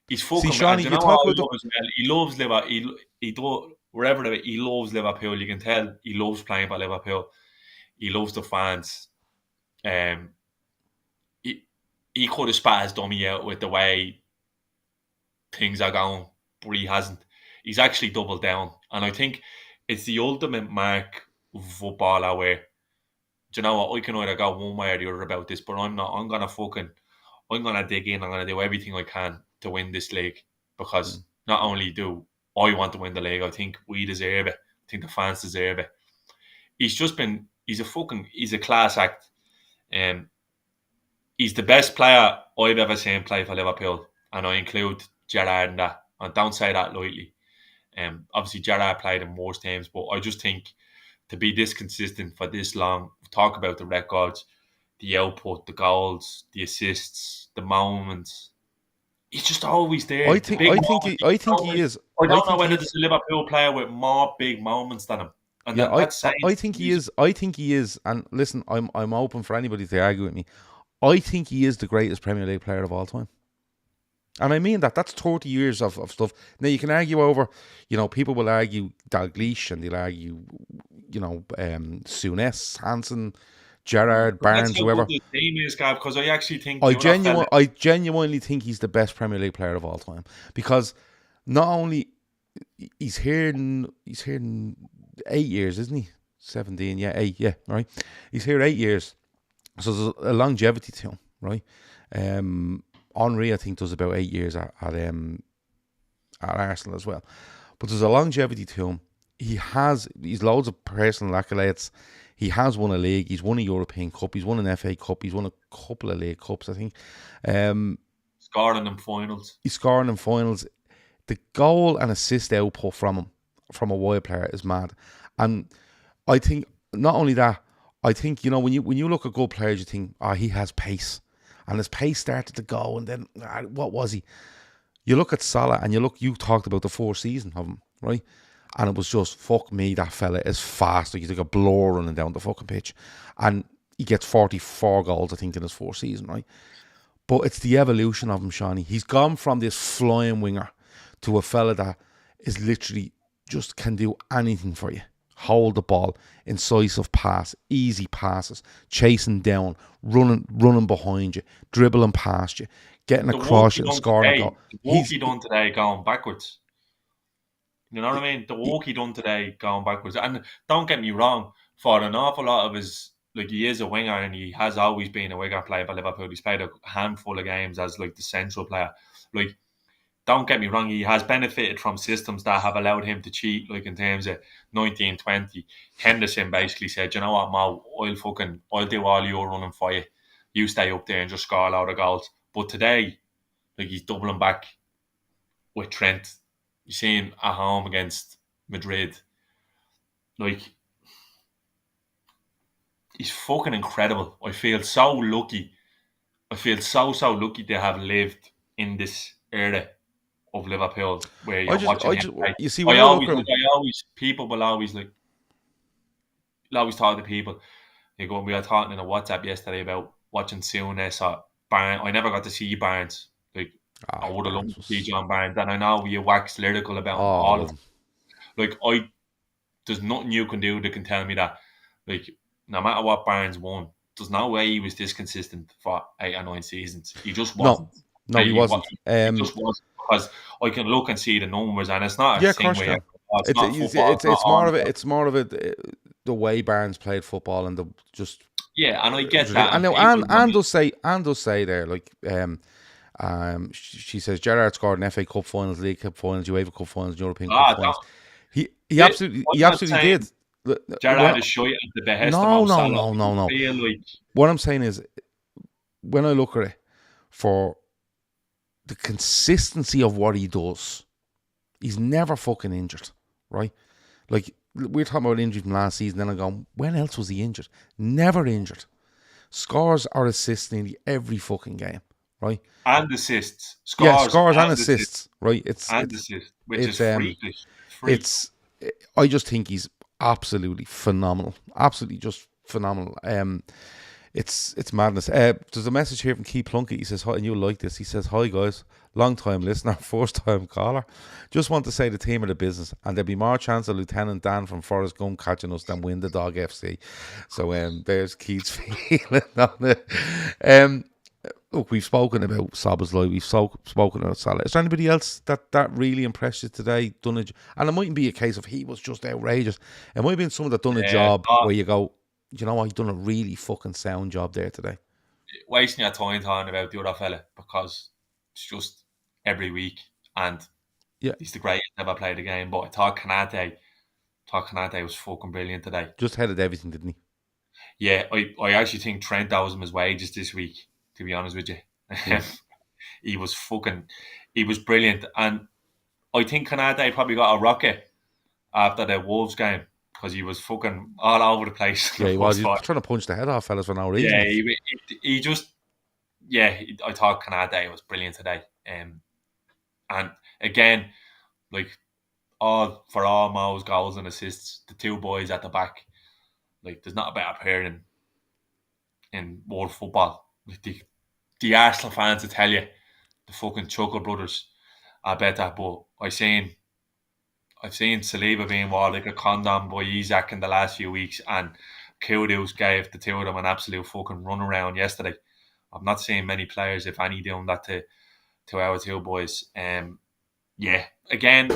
He's fucking. See, Seany, you talk about he loves Liverpool. He loves Liverpool. You can tell he loves playing for Liverpool. He loves the fans. He could have spat his dummy out with the way things are going, but he hasn't. He's actually doubled down, and I think it's the ultimate mark of footballer where, do you know what, I can either go one way or the other about this, but I'm not. I'm gonna dig in. I'm gonna do everything I can to win this league, because not only do I want to win the league, I think we deserve it. I think the fans deserve it. He's a class act. He's the best player I've ever seen play for Liverpool, and I include Gerrard in that. I don't say that lightly. Obviously Gerrard played in worse teams, but I just think to be this consistent for this long, talk about the records, the output, the goals, the assists, the moments. He's just always there. I think he is. I don't know whether there's a Liverpool player with more big moments than him. And yeah, I think he is. I think he is. And listen, I'm open for anybody to argue with me. I think he is the greatest Premier League player of all time. And I mean that. That's 30 years of stuff. Now, you can argue over, people will argue Dalglish, and they'll argue, Souness, Hansen, Gerrard, Barnes, whoever. The team is, Gav, because I actually think I genuinely think he's the best Premier League player of all time, because not only he's here in 8 years, isn't he? 17, yeah, 8, yeah, right. He's here 8 years, so there's a longevity to him, right? Henry, I think, does about 8 years at Arsenal as well, but there's a longevity to him. He's loads of personal accolades. He has won a league. He's won a European Cup. He's won an FA Cup. He's won a couple of League Cups, I think. Scoring in finals. He's scoring in finals. The goal and assist output from him, from a wide player, is mad. And I think not only that, I think, when you look at good players, you think, he has pace. And his pace started to go, and then, what was he? You look at Salah, and you talked about the 4th season of him, right? And it was just, fuck me, that fella is fast. Like, he's like a blur running down the fucking pitch. And he gets 44 goals, I think, in his 4th season, right? But it's the evolution of him, Seany. He's gone from this flying winger to a fella that is literally just can do anything for you. Hold the ball, incisive pass, easy passes, chasing down, running behind you, dribbling past you, getting across you and scoring a goal. The work he done today going backwards. You know what I mean? The work he done today going backwards. And don't get me wrong, for an awful lot of his, like, he is a winger and he has always been a winger player for Liverpool. He's played a handful of games as like the central player. Like, don't get me wrong, he has benefited from systems that have allowed him to cheat, like in terms of 1920. Henderson basically said, you know what, Mo, I'll do all your running for you. You stay up there and just score a lot of goals. But today, like, he's doubling back with Trent. You see him at home against Madrid. Like, he's fucking incredible. I feel so lucky. I feel so lucky to have lived in this era of Liverpool where you're watching him play. You see, when I look at him, People will always like, you'll always talk to people. We were talking in a WhatsApp yesterday about watching Souness or Barnes. I never got to see Barnes. Like, I would have loved to see John Barnes, and I know you wax lyrical about all of them. Like, there's nothing you can do that can tell me that, like, no matter what Barnes won, there's no way he was this consistent for 8 or 9 seasons. He just wasn't. No, he wasn't. He just wasn't, because I can look and see the numbers, and it's not a thing where it's more of it. The way Barnes played football and and I get that. And Anne does say there, like, she says Gerrard scored in FA Cup finals, League Cup finals, UEFA Cup finals, European Cup finals. He absolutely did. Gerrard is shy at the behest of Salah. No. What I'm saying is, when I look at it, for the consistency of what he does, he's never fucking injured, right? Like, we're talking about injury from last season, then I'm going, when else was he injured? Never injured. Scores or assists in every fucking game, right? And assists. Scores and assists, right? Assists, which is freakish. I just think he's absolutely phenomenal. Absolutely just phenomenal. It's madness. There's a message here from Key Plunkett. He says, hi, and you'll like this. He says, hi guys, long time listener, first time caller. Just want to say the team of the business, and there'll be more chance of Lieutenant Dan from Forrest Gump catching us than win the Dog FC. So there's Keith's feeling on it. Look, we've spoken about Szoboszlai, we've spoken about Salah. Is there anybody else that really impressed you today? And it mightn't be a case of he was just outrageous. It might have been someone that done a job where you go, you know what, he's done a really fucking sound job there today. Wasting your time talking about the other fella, because it's just every week, and he's the greatest ever played the game. But I thought Konate was fucking brilliant today. Just headed everything, didn't he? Yeah, I actually think Trent owes him his wages this week, to be honest with you. He was brilliant, and I think Konate probably got a rocket after the Wolves game, because he was fucking all over the place. Yeah, he was trying to punch the head off fellas for no reason. Yeah, I thought Konate was brilliant today. And again, like, all Mo's goals and assists, the two boys at the back, like, there's not a better pair in world football. Like, the Arsenal fans will tell you, the fucking Chuckle brothers are better, but I've seen Saliba being walled like a condom by Isaac in the last few weeks, and Kudus gave the two of them an absolute fucking run around yesterday. I've not seen many players, if any, doing that to our two boys. Again,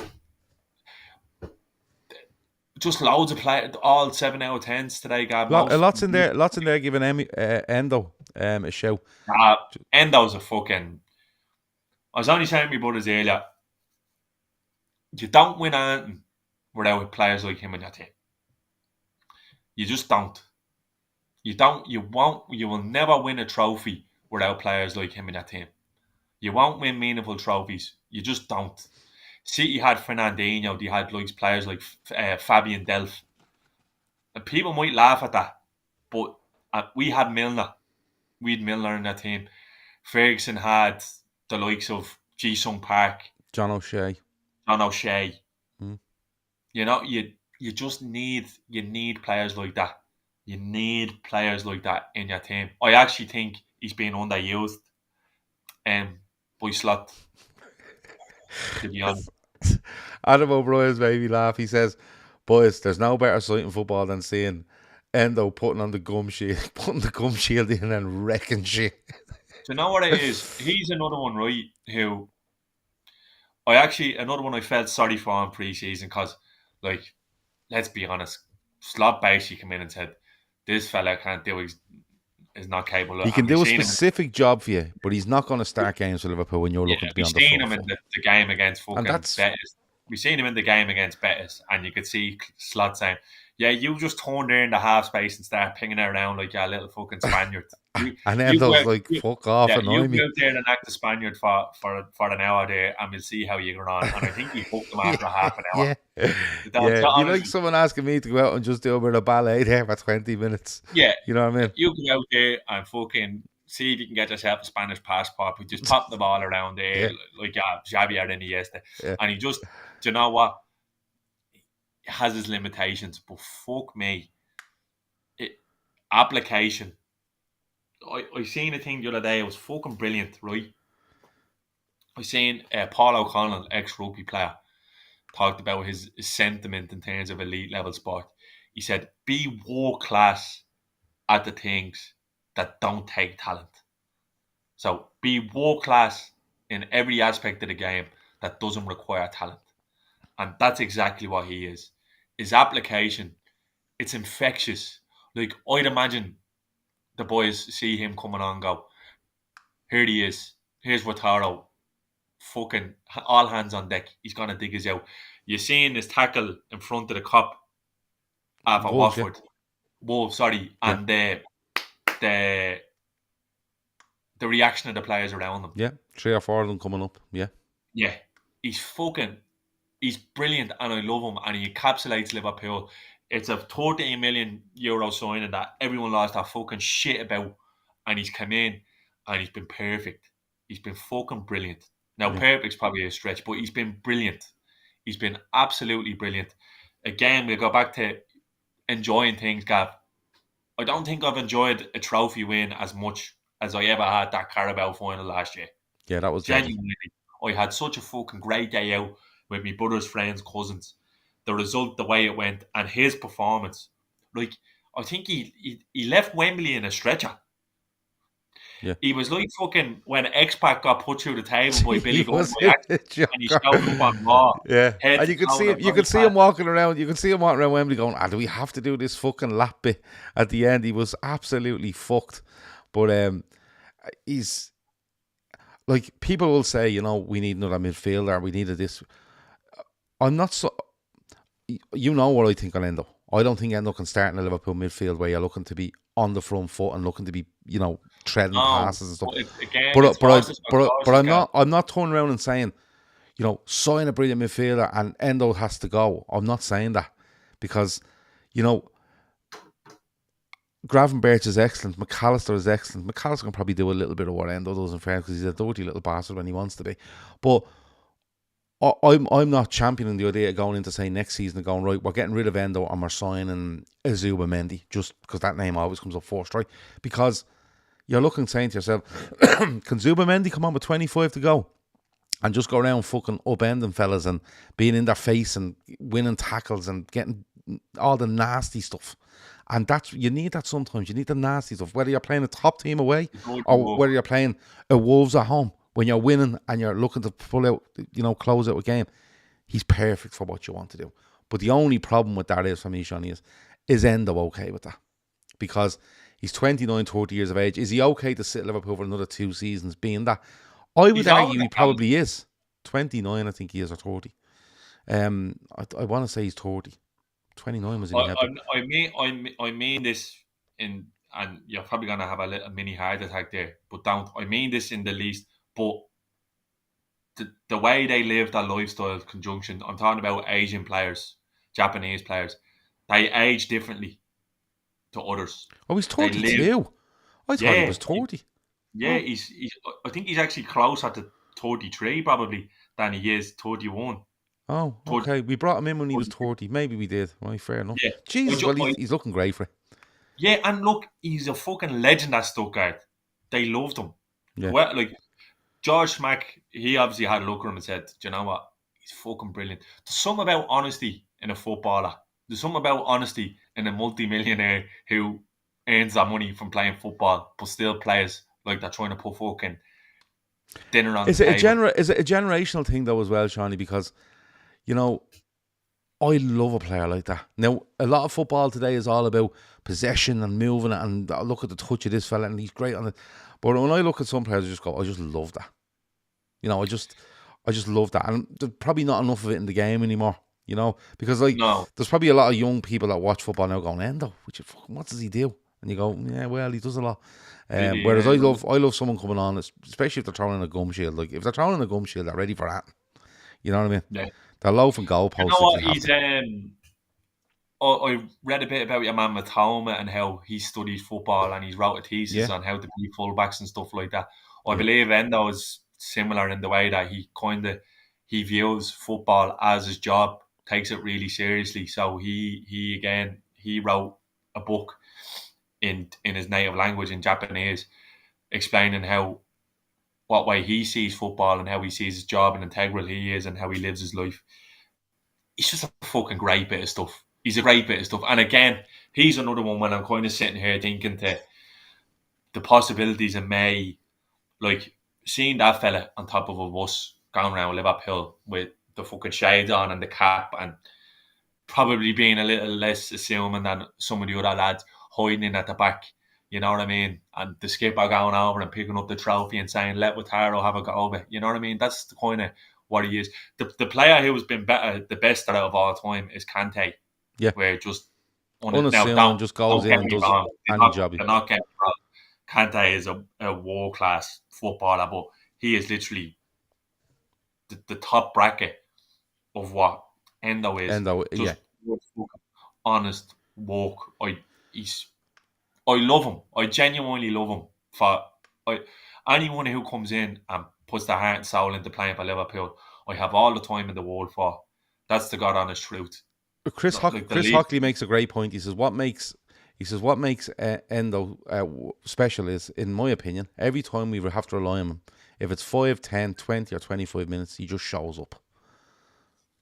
just loads of players, all 7 out of 10s today, Gab. Lots in there giving Endo a show. Endo's a fucking... I was only saying to my brothers earlier, you don't win anything without players like him in your team. You just don't. You will never win a trophy without players like him in your team. You won't win meaningful trophies. You just don't. City had Fernandinho, they had players like Fabian Delph. And people might laugh at that, but we had Milner. We had Milner in that team. Ferguson had the likes of Ji-sung Park, John O'Shea. You know, you just need players like that. You need players like that in your team. I actually think he's being underused by Slot, to be honest. Adam O'Brien's made me laugh. He says, "Boys, there's no better sight in football than seeing Endo putting on the gum shield, putting the gum shield in and wrecking shit." Do you know what it is? He's another one, right? Who another one I felt sorry for in pre-season because, like, let's be honest, Slot basically came in and said, "This fella can't do. Is not capable." He can do a specific job for you, but he's not going to start games for Liverpool when you're looking to be on the front foot. We've seen him in the game against fucking Betis. We've seen him in the game against Betis, and you could see Slot saying, "Yeah, you just turn there in the half space and start pinging it around like a little fucking Spaniard." And then those like, "Fuck off," annoy me. You go out there and act the Spaniard for an hour there, and we'll see how you get on. And I think he hooked them after half an hour. You like someone asking me to go out and just do a bit of ballet there for 20 minutes. Yeah, you know what I mean. You go out there and fucking see if you can get yourself a Spanish passport. But just pop the ball around there like Xavier Iniesta, and he just, do you know what? He has his limitations, but fuck me, application. I seen a thing the other day. It was fucking brilliant, right? I seen Paul O'Connell, ex-rugby player, talked about his sentiment in terms of elite level sport. He said, "Be world class at the things that don't take talent." So be world class in every aspect of the game that doesn't require talent, and that's exactly what he is. His application, it's infectious. Like, I'd imagine the boys see him coming on and go, "Here he is. Here's Wataru. Fucking all hands on deck. He's going to dig us out." You seen his tackle in front of the Kop for Watford. Wolves, sorry. Yeah. And the reaction of the players around him. Yeah, 3 or 4 of them coming up. Yeah. Yeah. He's brilliant, and I love him, and he encapsulates Liverpool. It's a €13 million signing that everyone lost their fucking shit about, and he's come in and he's been perfect. He's been fucking brilliant. Now, perfect's probably a stretch, but he's been brilliant. He's been absolutely brilliant. Again, we'll go back to enjoying things, Gav. I don't think I've enjoyed a trophy win as much as I ever had that Carabao final last year. Yeah, that was genuinely. I had such a fucking great day out with my brother's friends, cousins. The result, the way it went, and his performance. Like, I think he left Wembley in a stretcher. Yeah. He was like fucking when X-Pac got put through the table by Billy Gunn, and he showed up on Raw. Yeah, and you could see him walking around. You could see him walking around Wembley going, "Do we have to do this fucking lap bit at the end?" He was absolutely fucked. But he's like, people will say, we need another midfielder. We needed this. I'm not so. You know what I think on Endo. I don't think Endo can start in a Liverpool midfield where you're looking to be on the front foot and looking to be, treading passes and stuff. But I'm not turning around and saying, sign a brilliant midfielder and Endo has to go. I'm not saying that because, Gravenberch is excellent. McAllister is excellent. McAllister can probably do a little bit of what Endo does in fairness because he's a dirty little bastard when he wants to be. But I'm not championing the idea of going into, say, next season and going, right, we're getting rid of Endo and we're signing Zubimendi just because that name always comes up first, right? Because you're saying to yourself, can Zubimendi come on with 25 to go and just go around fucking upending fellas and being in their face and winning tackles and getting all the nasty stuff? And you need that sometimes. You need the nasty stuff, whether you're playing a top team away or whether you're playing a Wolves at home. When you're winning and you're looking to pull out, close out a game, he's perfect for what you want to do. But the only problem with that is, for me, Seany, is Endo okay with that? Because he's 29, 30 years of age. Is he okay to sit at Liverpool for another 2 seasons being that? I would argue he probably is. 29, I think he is, or 30. I want to say he's 30. 29 was in I mean this in, and you're probably going to have a little mini heart attack there, but don't. I mean this in the least. But the way they live their lifestyle conjunction, I'm talking about Asian players, Japanese players, they age differently to others. Oh, he's 32. I thought he was 30. Yeah, he's I think he's actually closer to 33 probably than he is 31. Oh, okay. We brought him in when he was 30. Maybe we did. Right, fair enough. Yeah. Jesus, he's looking great for it. Yeah, and look, he's a fucking legend at Stuttgart. They loved him. Yeah. Well, like, George Smack, he obviously had a look at him and said, "Do you know what? He's fucking brilliant. There's something about honesty in a footballer. There's something about honesty in a multi-millionaire who earns that money from playing football, but still plays like they're trying to put fucking dinner on the table. Is it a generational thing though as well, Seany? Because I love a player like that. Now, a lot of football today is all about possession and moving it, and look at the touch of this fella, and he's great on it. But when I look at some players, I just love that. I just love that, and there's probably not enough of it in the game anymore. Because there's probably a lot of young people that watch football now going, Endo, what does he do? And you go, yeah, well, he does a lot. Whereas I love someone coming on, especially if they're throwing in a gum shield. Like if they're throwing in a gum shield, they're ready for that. You know what I mean? Yeah. They're low from goalposts. You know what? I read a bit about your man Matoma and how he studied football and he's wrote a thesis on how to be fullbacks and stuff like that. I believe Endo is similar in the way that he views football as his job, takes it really seriously. So he wrote a book in his native language in Japanese, explaining what way he sees football and how he sees his job and integral he is and how he lives his life. He's just a fucking great bit of stuff. He's a great bit of stuff. And again, he's another one when I'm kind of sitting here thinking to the possibilities in May, like seeing that fella on top of a bus going around Liverpool with the fucking shades on and the cap and probably being a little less assuming than some of the other lads hiding in at the back. You know what I mean? And the skipper going over and picking up the trophy and saying, let Wataru have a go over. You know what I mean? That's the kind of what he is. The player who has been the best at it of all time is Kante. Yeah. Where just unassuming, just goes in and does any job. They're not getting wrong. Kante is a world-class footballer, but he is literally the top bracket of what Endo is. Just honest work. I love him. I genuinely love him. Anyone who comes in and puts their heart and soul into playing for Liverpool, I have all the time in the world for. That's the God honest truth. Chris Hockley makes a great point. He says what makes Endo special is, in my opinion, every time we have to rely on him, if it's 5, 10, 20 or 25 minutes, he just shows up.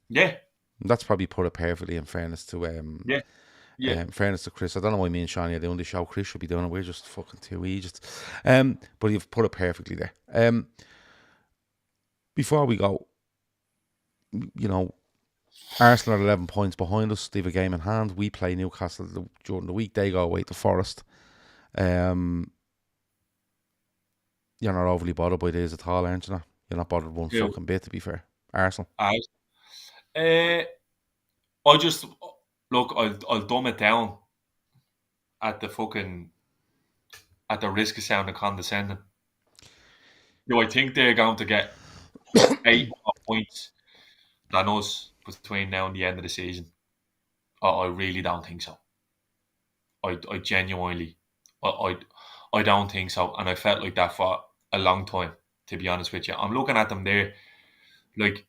Yeah. And that's probably put it perfectly, in fairness to in fairness to Chris. I don't know why me and Seany are doing the show. Chris should be doing it. We're just fucking too easy. But you've put it perfectly there. Before we go, Arsenal are 11 points behind us. They have a game in hand. We play Newcastle during the week. They go away to Forest. You're not overly bothered by these at all, aren't you? You're not bothered one fucking bit, to be fair. Arsenal. I just look. I'll dumb it down at the risk of sounding condescending. I think they're going to get 8 more points than us between now and the end of the season. I really don't think so. I genuinely, I don't think so. And I felt like that for a long time, to be honest with you. I'm looking at them there, like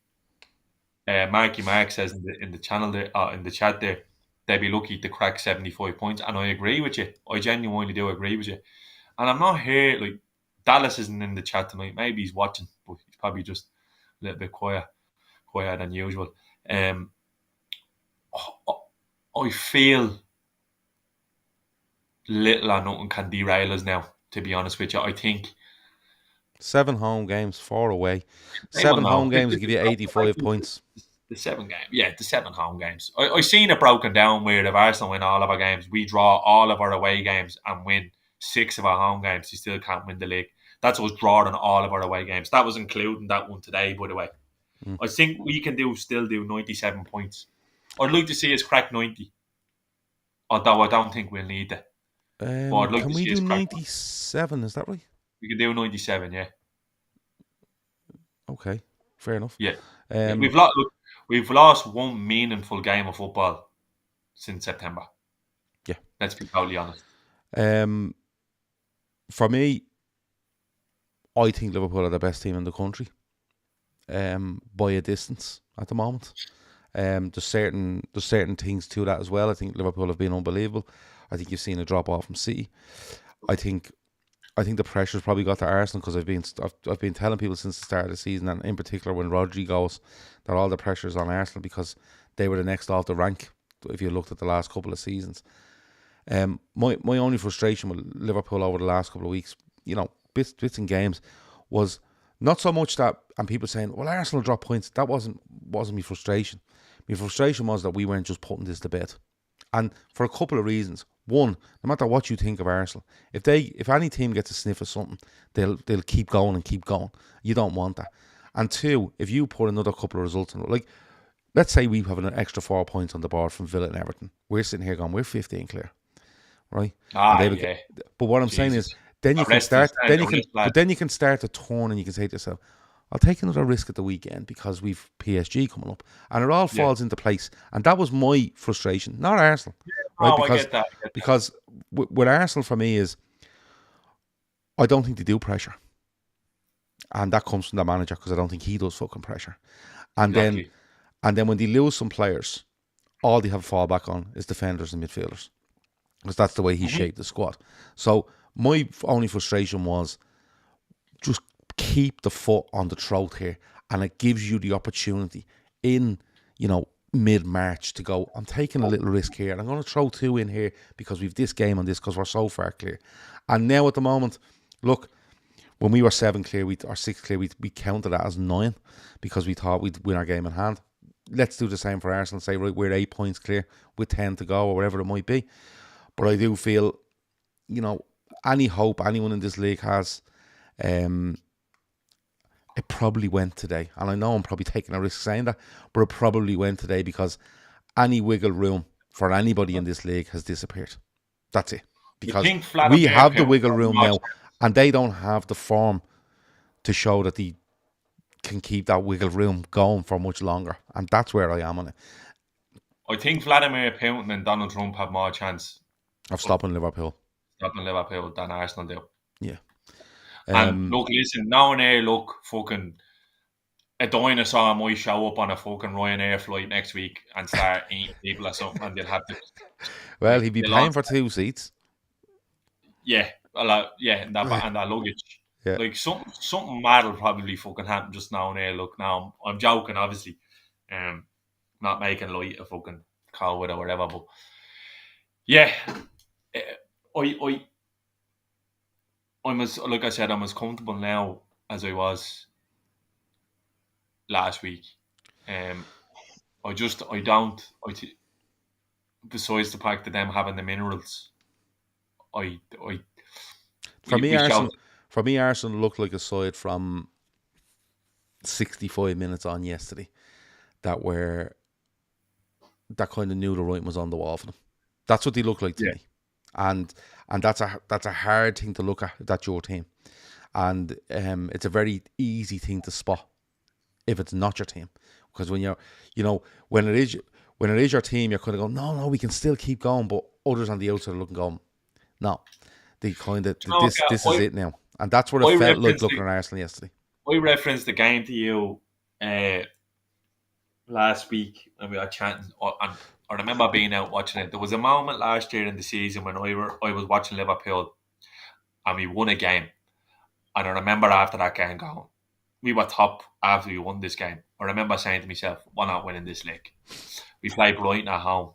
Marky Mark says in the channel there, in the chat there, they'd be lucky to crack 75 points. And I agree with you. I genuinely do agree with you. And I'm not here, like, Dallas isn't in the chat tonight. Maybe he's watching, but he's probably just a little bit quieter than usual. I feel little or nothing can derail us now, to be honest with you. I think 7 home games, 4 away. 7 home games will give you 85 points. The 7 home games. I seen it broken down where if Arsenal win all of our games, we draw all of our away games and win 6 of our home games. You still can't win the league. That's us drawing all of our away games. That was including that one today, by the way. I think we can still do 97 points. I'd like to see us crack 90. Although I don't think we'll need it. Can we do 97? Is that right? We can do 97, yeah. Okay, fair enough. Yeah. We've lost one meaningful game of football since September. Yeah. Let's be totally honest. For me, I think Liverpool are the best team in the country. By a distance at the moment. There's certain things to that as well. I think Liverpool have been unbelievable. I think you've seen a drop off from City. I think I think the pressure's probably got to Arsenal because I've been telling people since the start of the season, and in particular when Rodri goes, that all the pressure's on Arsenal because they were the next off the rank. If you looked at the last couple of seasons, my only frustration with Liverpool over the last couple of weeks, bits and games, was not so much that, and people saying, well, Arsenal dropped points. That wasn't my frustration. My frustration was that we weren't just putting this to bed, and for a couple of reasons. One, no matter what you think of Arsenal, if any team gets a sniff of something, they'll keep going and keep going. You don't want that. And two, if you put another couple of results in, like let's say we have an extra 4 points on the board from Villa and Everton, we're sitting here going, we're 15 clear, right? Yeah. But what I'm saying is, then you can start to turn and you can say to yourself, I'll take another risk at the weekend because we've PSG coming up, and it all falls into place. And that was my frustration, not Arsenal, right? I get that. Because with Arsenal for me is, I don't think they do pressure, and that comes from the manager because I don't think he does fucking pressure. And Exactly. then when they lose some players, all they have to fall back on is defenders and midfielders, because that's the way he shaped the squad. So my only frustration was just keep the foot on the throat here, and it gives you the opportunity in mid-March to go, I'm taking a little risk here and I'm going to throw 2 in here because we've this game on this because we're so far clear. And now at the moment, look, when we were 7 clear or 6 clear, we counted that as 9 because we thought we'd win our game in hand. Let's do the same for Arsenal and say, right, we're 8 points clear with 10 to go or whatever it might be. But I do feel, any hope anyone in this league has, it probably went today. And I know I'm probably taking a risk saying that, but it probably went today because any wiggle room for anybody in this league has disappeared. That's it. Because we have the wiggle room now, and they don't have the form to show that they can keep that wiggle room going for much longer. And that's where I am on it. I think Vladimir Putin and Donald Trump have more chance of stopping Liverpool than Arsenal do. Yeah. And look, listen, now and here, fucking a dinosaur might show up on a fucking Ryanair flight next week and start eating people or something, and they'll have to. Well, he'd be paying for 2 seats. Yeah, and that luggage. Yeah. Like something mad will probably fucking happen just now and here. Look, now I'm joking, obviously, not making light of fucking COVID or whatever, but yeah, I'm as, like I said, I'm as comfortable now as I was last week. Besides the fact that them having the minerals, For me, Arsenal looked like a side from 65 minutes on yesterday that kind of knew the writing was on the wall for them. That's what they look like to me. And that's a hard thing to look at. That's your team, and it's a very easy thing to spot if it's not your team. Because when when it is your team, you're kind of going, no, we can still keep going. But others on the outside are looking, going, no, they kind of this is it now, and that's what it felt like looking at Arsenal yesterday. I referenced the game to you last week, and we were chatting, and I remember being out watching it. There was a moment last year in the season when I was watching Liverpool and we won a game. And I remember after that game going, we were top after we won this game. I remember saying to myself, we're not winning this league. We played Brighton at home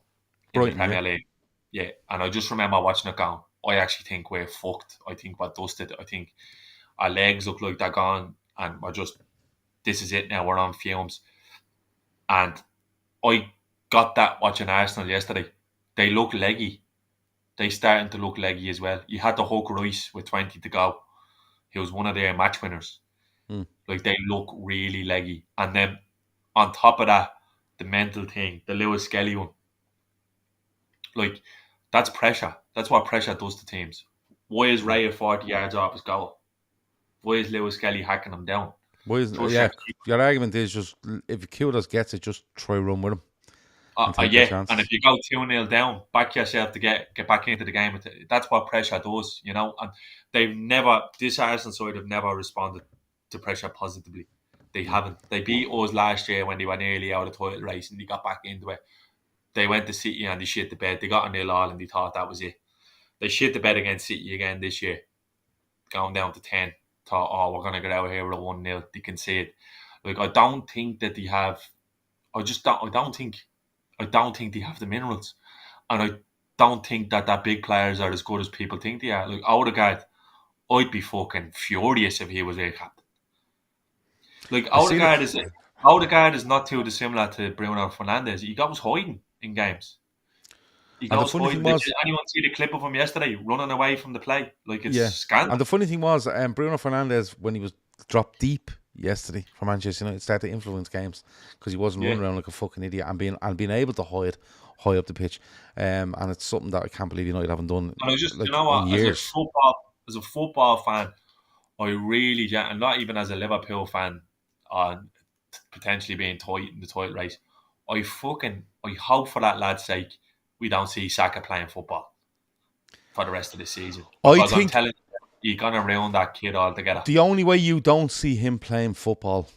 in the Premier League. Yeah, and I just remember watching it going, I actually think we're fucked. I think we're dusted. I think our legs look like they're gone and we're just, this is it now, we're on fumes. And I got that watching Arsenal yesterday. They look leggy. They starting to look leggy as well. You had to hook Rice with 20 to go. He was one of their match winners. Like, they look really leggy. And then on top of that, the mental thing, the Lewis Skelly one. Like, that's pressure. That's what pressure does to teams. Why is Ray at 40 yards off his goal? Why is Lewis Skelly hacking him down? Your argument is just, if Kudos gets it, just try run with him. And if you go 2-0 down, back yourself to get back into the game. That's what pressure does, And this Arsenal side have never responded to pressure positively. They haven't. They beat us last year when they were nearly out of the title race and they got back into it. They went to City and they shit the bed. They got a 0-0 and they thought that was it. They shit the bed against City again this year. going down to 10, thought, oh, we're going to get out of here with a 1-0. They can see it. Like, I don't think that they have. I don't think they have the minerals, and I don't think that big players are as good as people think they are. Like Odegaard, I'd be fucking furious if he was a captain. Like Odegaard is not too dissimilar to Bruno Fernandes. He goes hiding in games. He And the goes funny hiding. thing was, Did anyone see the clip of him yesterday running away from the play? Like, it's yeah. scandal. And the funny thing was, Bruno Fernandes, when he was dropped deep yesterday for Manchester United, started to influence games because he wasn't running around like a fucking idiot and being able to hide high up the pitch. And it's something that I can't believe United haven't done And I just, like, you know what, in years. as a football fan, I really, and not even as a Liverpool fan, potentially being tight in the title race, I hope for that lad's sake we don't see Saka playing football for the rest of the season. Because I'm telling you, you're going to ruin that kid altogether. The only way you don't see him playing football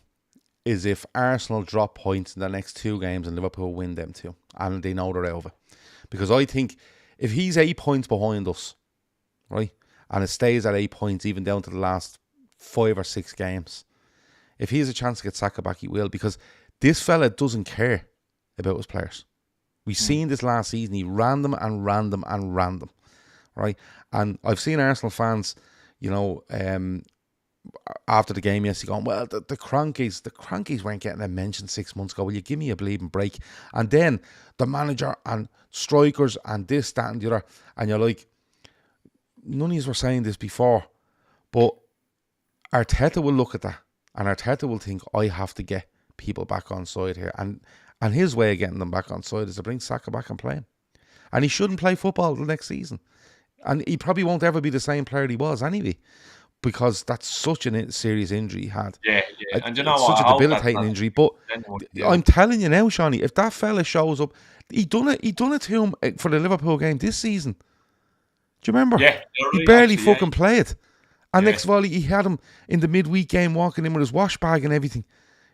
is if Arsenal drop points in the next 2 games and Liverpool win them 2, and they know they're over. Because I think if he's 8 points behind us, right, and it stays at 8 points even down to the last 5 or 6 games, if he has a chance to get Saka back, he will. Because this fella doesn't care about his players. We've seen this last season. He ran them, right? And I've seen Arsenal fans, you know, after the game yesterday going, well, the Cronkies weren't getting a mention 6 months ago. Will you give me a bleeding break? And then the manager and strikers and this, that and the other. And you're like, none of you were saying this before. But Arteta will look at that. And Arteta will think, I have to get people back on side here. And his way of getting them back on side is to bring Saka back and play him. And he shouldn't play football the next season. And he probably won't ever be the same player he was anyway. Because that's such a serious injury he had. Yeah. And you know it's what? such a debilitating injury. But I'm telling you now, Seany, if that fella shows up, he done it to him for the Liverpool game this season. Do you remember? Yeah. He barely fucking played. And next of all, he had him in the midweek game walking in with his wash bag and everything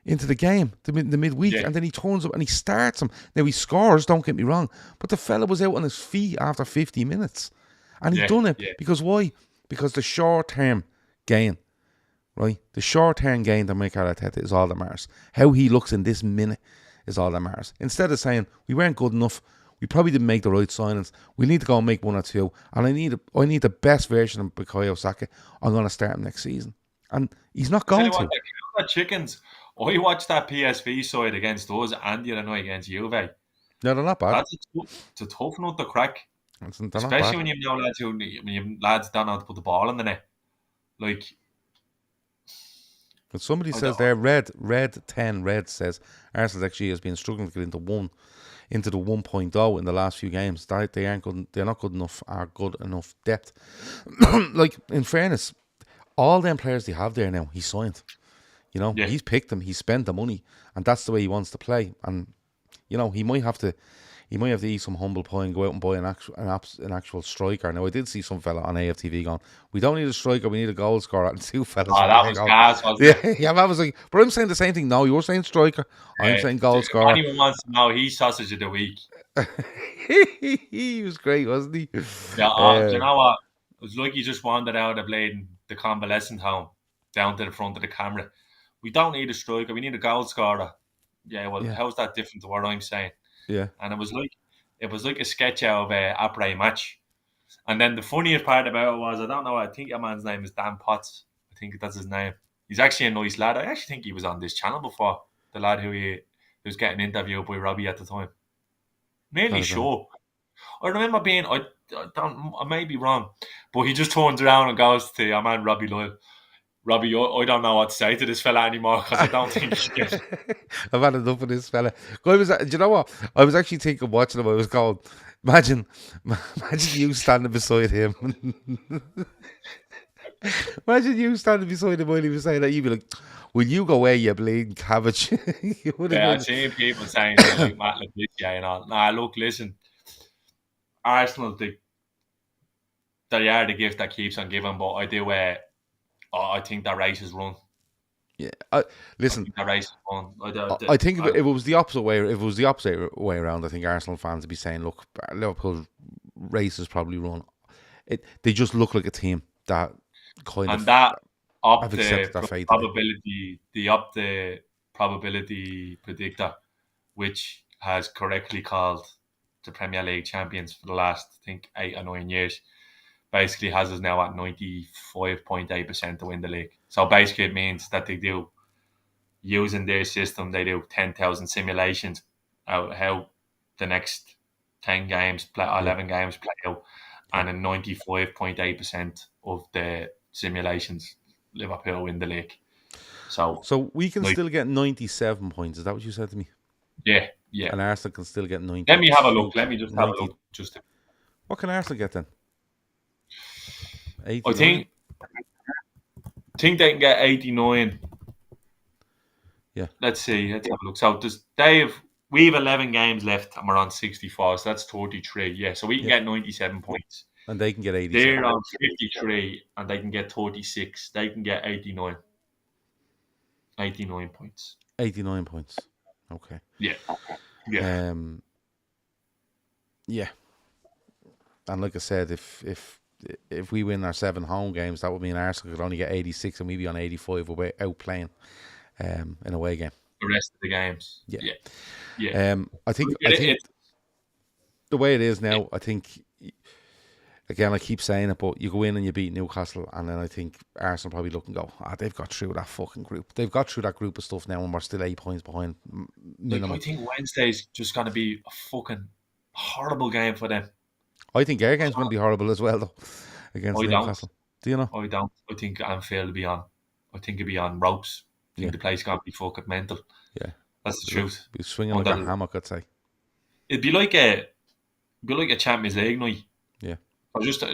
into the game, the midweek. And then he turns up and he starts him. Now, he scores, don't get me wrong. But the fella was out on his feet after 50 minutes. And he done it. Because why? Because the short-term gain, right? The short-term gain that Mikel Arteta is all that matters. How he looks in this minute is all that matters. Instead of saying, we weren't good enough, we probably didn't make the right signings, we need to go and make 1 or 2, and I need the best version of Bukayo Saka. I'm going to start him next season. And he's not going to. The chickens, I watched that PSV side against us and the other night against Juve. No, they're not bad. It's a tough nut to crack. Especially when you know lads don't know how to put the ball in the net. Like, but somebody says there, Red 10 Red says Arsenal actually has been struggling to get into the 1.0 in the last few games. They aren't good. They're not good enough. Are good enough depth. Like, in fairness, all them players they have there now, he's signed. You know, he's picked them. He spent the money, and that's the way he wants to play. And you know, he might have to eat some humble pie and go out and buy an actual striker. Now, I did see some fella on AFTV going, we don't need a striker, we need a goal scorer. And 2 fellas. Oh, that was gas, wasn't it? Yeah, I was like, but I'm saying the same thing. No, you're saying striker. I'm saying goal scorer. Anyone wants to know, he's sausage of the week. He was great, wasn't he? Yeah, you know what? It was like he just wandered out of the convalescent home, down to the front of the camera. We don't need a striker, we need a goal scorer. Yeah, well, how's that different to what I'm saying? Yeah, and it was like a sketch out of a après match. And then the funniest part about it was, I don't know, I think your man's name is Dan Potts. I think that's his name. He's actually a nice lad. I actually think he was on this channel before. The lad who was getting interviewed by Robbie at the time. Nearly sure. I remember being, I may be wrong, but he just turns around and goes to our man Robbie Lyle. Robbie, I don't know what to say to this fella anymore because I don't think he gets. I've had enough of this fella. Do you know what? I was actually thinking of watching him. I was going, imagine you standing beside him. Imagine you standing beside him while he was saying that. You'd be like, will you go away, you bleeding cabbage? I've seen people saying like Matt Letizia and all. Nah, look, listen. Arsenal, they are the gift that keeps on giving, but I think that race is run. Yeah, listen. I think that race is run. I think if it was the opposite way, around, I think Arsenal fans would be saying, "Look, Liverpool's race is probably run." They just look like a team that kind and of that I've up accepted the that fate today. probability, the probability predictor, which has correctly called the Premier League champions for the last, I think, 8 or 9 years, basically has us now at 95.8% to win the league. So basically, it means that they do, using their system, they do 10,000 simulations out how the next 10 games, play, Yeah. 11 games play out, and in 95.8% of the simulations, Liverpool win the league. So we can like, still get 97 points. Is that what you said to me? yeah. And Arsenal can still get Let me have a 92. look. Let me just have a 90. look. Just, What can Arsenal get then? I 89? think they can get 89. Yeah. Let's see. Let's have a look. So we have 11 games left and we're on 64, so that's 33. Yeah, so we can get 97 points. And they can get 87. They're on 53 and they can get 36. They can get 89. 89 points. 89 points. Okay. Yeah. Yeah. And like I said, if we win our 7 home games, that would mean Arsenal could only get 86 and we'd be on 85 away, out playing in a away game. The rest of the games. Yeah. Yeah. I think the way it is now, I think, again, I keep saying it, but you go in and you beat Newcastle, and then I think Arsenal probably look and go, they've got through that fucking group. They've got through that group of stuff now, and we're still 8 points behind minimum. I think Wednesday's just going to be a fucking horrible game for them. I think their game's going to be horrible as well, though, against Newcastle. Do you know? I don't. I think Anfield will be on. I think it'll be on ropes. I think the place going to be fucking mental. Yeah. That's the truth. Be swinging like a hammock, I'd say. It'd be like a Champions League night. Yeah. I just,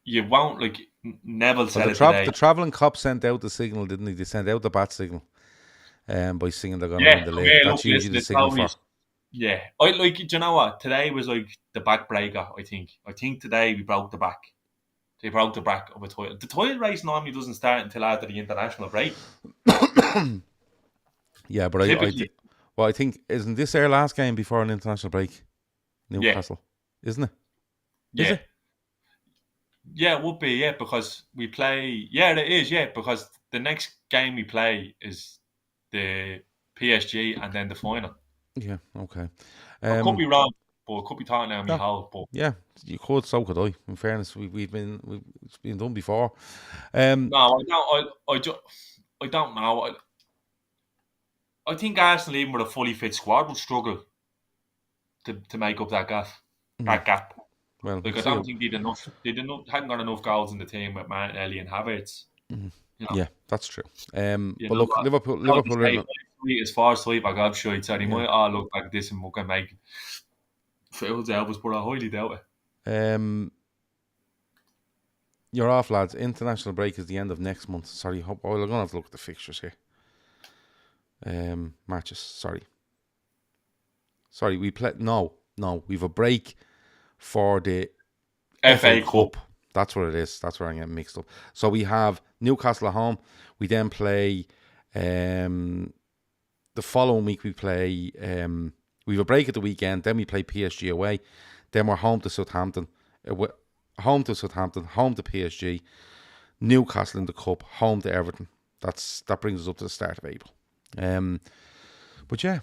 you won't, like, Neville said it today. today. The Talkin Kop sent out the signal, didn't he? They sent out the bat signal by singing they're going to win the league. That's usually the signal for. Yeah. Do you know what? Today was like the backbreaker, I think. I think today we broke the back. They broke the back of a title. The title race normally doesn't start until after the international break. Yeah, but I think, isn't this our last game before an international break? Newcastle, isn't it? Yeah. Is it? Yeah, it would be, yeah, because we play... Yeah, it is, yeah, because the next game we play is the PSG and then the final. Yeah, okay. I could be wrong, but I could be talking now me whole. But yeah, you could, so could I. In fairness, it's been done before. No, I don't know. I think Arsenal, even with a fully fit squad, will struggle to make up that gap. That gap. Well, I don't think hadn't got enough goals in the team with Martinelli and Havertz. Yeah, that's true. But look, Liverpool. As far as like I've showed, so they might all look like this and we can make fools out of us, but I highly doubt it. You're off, lads. International break is the end of next month. Sorry, I'm going to have to look at the fixtures here. Matches. Sorry, we play. No, we've a break for the FA Cup. That's what it is. That's where I'm getting mixed up. So we have Newcastle at home. We then play. The following week we play. We have a break at the weekend. Then we play PSG away. Then we're home to Southampton. Home to PSG. Newcastle in the Cup. Home to Everton. That brings us up to the start of April. But yeah,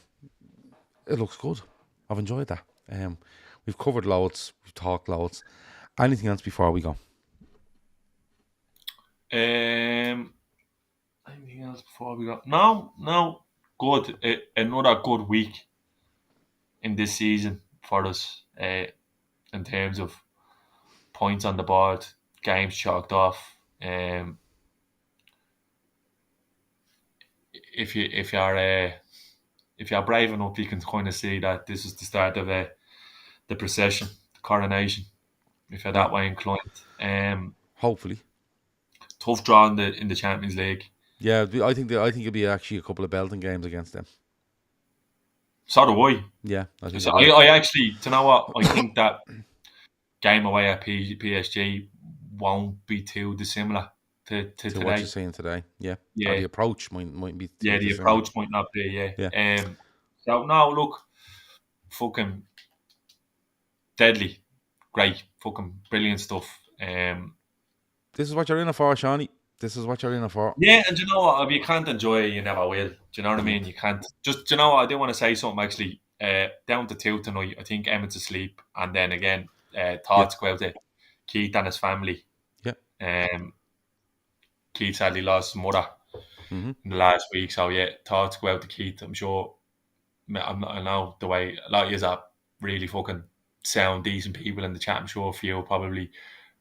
it looks good. I've enjoyed that. We've covered loads. We've talked loads. Anything else before we go? Anything else before we go? No. Good. Another good week in this season for us in terms of points on the board, games chalked off. If you're brave enough, you can kind of see that this is the start of the procession, the coronation. If you're that way inclined, hopefully, tough draw in the Champions League. Yeah, I think it'll be actually a couple of belting games against them. So do I. Yeah, I actually, do you know what? I think that game away at PSG won't be too dissimilar to today. What you're saying today. Yeah. Or the approach might be. The approach might not be. Yeah. So no, look, fucking deadly, great, fucking brilliant stuff. This is what you're in it for, Seany. This is what you're in it for. Yeah, and you know what? If you can't enjoy it, you never will. Do you know what I mean? You can't. Just, you know what? I do want to say something actually. Down to 2 tonight. I think Emmet's asleep. And then again, Yeah, thoughts go out to Keith and his family. yeah. Keith sadly lost his mother Mm-hmm. in the last week. So, yeah, thoughts go out to Keith. I'm sure. I know the way a lot of you are really fucking sound, decent people in the chat. I'm sure a few probably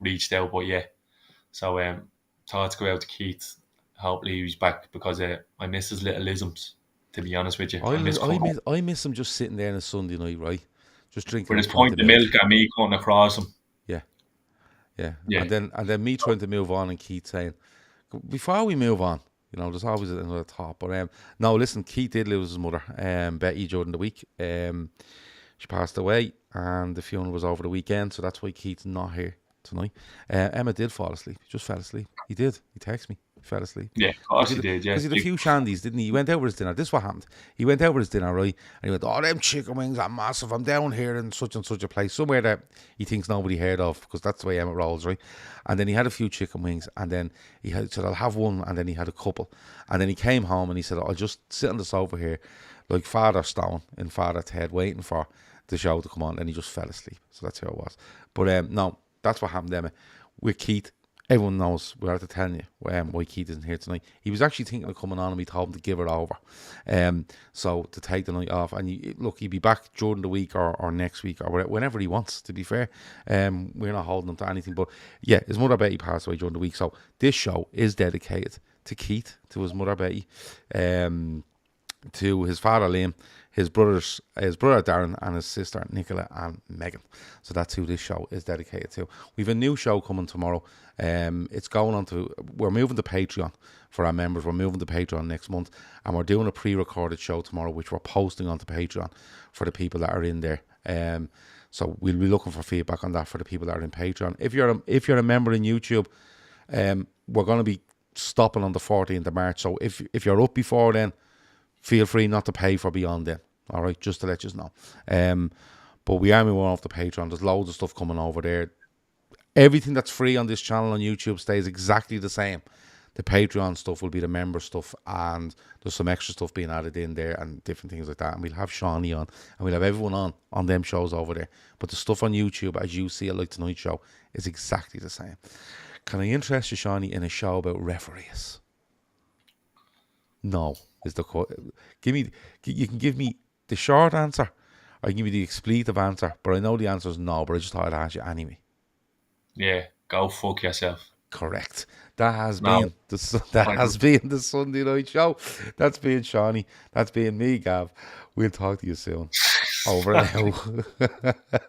reached out. But, yeah. So, thoughts go out to Keith. Hopefully he's back because I miss his little isms, to be honest with you. I miss coming home I miss him just sitting there on a Sunday night, right? Just drinking with a his pint pint of of milk. milk and me cutting across him. Yeah, yeah. Yeah. And then me trying to move on and Keith saying, before we move on, there's always another top. But no, listen, Keith did lose his mother, Betty, during the week. She passed away, and the funeral was over the weekend, so that's why Keith's not here tonight. Emma did fall asleep. He just fell asleep. He did. He texted me. He fell asleep. Yeah, of course he did. Yeah, Because he had a few shandies, didn't he? He went out with his dinner. This is what happened. He went out with his dinner, right? And he went, oh, them chicken wings are massive. I'm down here in such and such a place, somewhere that he thinks nobody heard of, because that's the way Emmet rolls, right? And then he had a few chicken wings, and then he said, I'll have one, and then he had a couple. And then he came home and he said, I'll just sit on the sofa here, like Father Stone in Father Ted, waiting for the show to come on, and he just fell asleep. So that's how it was. But no, that's what happened, Emma. With Keith, everyone knows, we're at to tell you why Keith isn't here tonight. He was actually thinking of coming on, and we told him to give it over. So to take the night off, and he'd be back during the week or next week or whenever he wants, to be fair. We're not holding him to anything. But yeah, his mother Betty passed away during the week. So this show is dedicated to Keith, to his mother Betty, to his father Liam, his brother Darren, and his sister Nicola and Megan. So that's who this show is dedicated to. We've a new show coming tomorrow. It's going on to, we're moving to Patreon for our members. We're moving to Patreon next month, and we're doing a pre-recorded show tomorrow, which we're posting onto Patreon for the people that are in there. So we'll be looking for feedback on that for the people that are in Patreon. If you're a member in YouTube, we're going to be stopping on the 14th of March. So if you're up before then, feel free not to pay for beyond then. All right, just to let you know. But we are moving off the Patreon. There's loads of stuff coming over there. Everything that's free on this channel on YouTube stays exactly the same. The Patreon stuff will be the member stuff, and there's some extra stuff being added in there and different things like that. And we'll have Seany on, and we'll have everyone on them shows over there. But the stuff on YouTube, as you see it, like tonight's show, is exactly the same. Can I interest you, Seany, in a show about referees? No, is the you can give me the short answer, or I can give you the expletive answer, but I know the answer is no, but I just thought I'd ask you anyway. Yeah, go fuck yourself. Correct. That has been the Sunday night show. That's been Seany. That's been me, Gav. We'll talk to you soon. Over and out.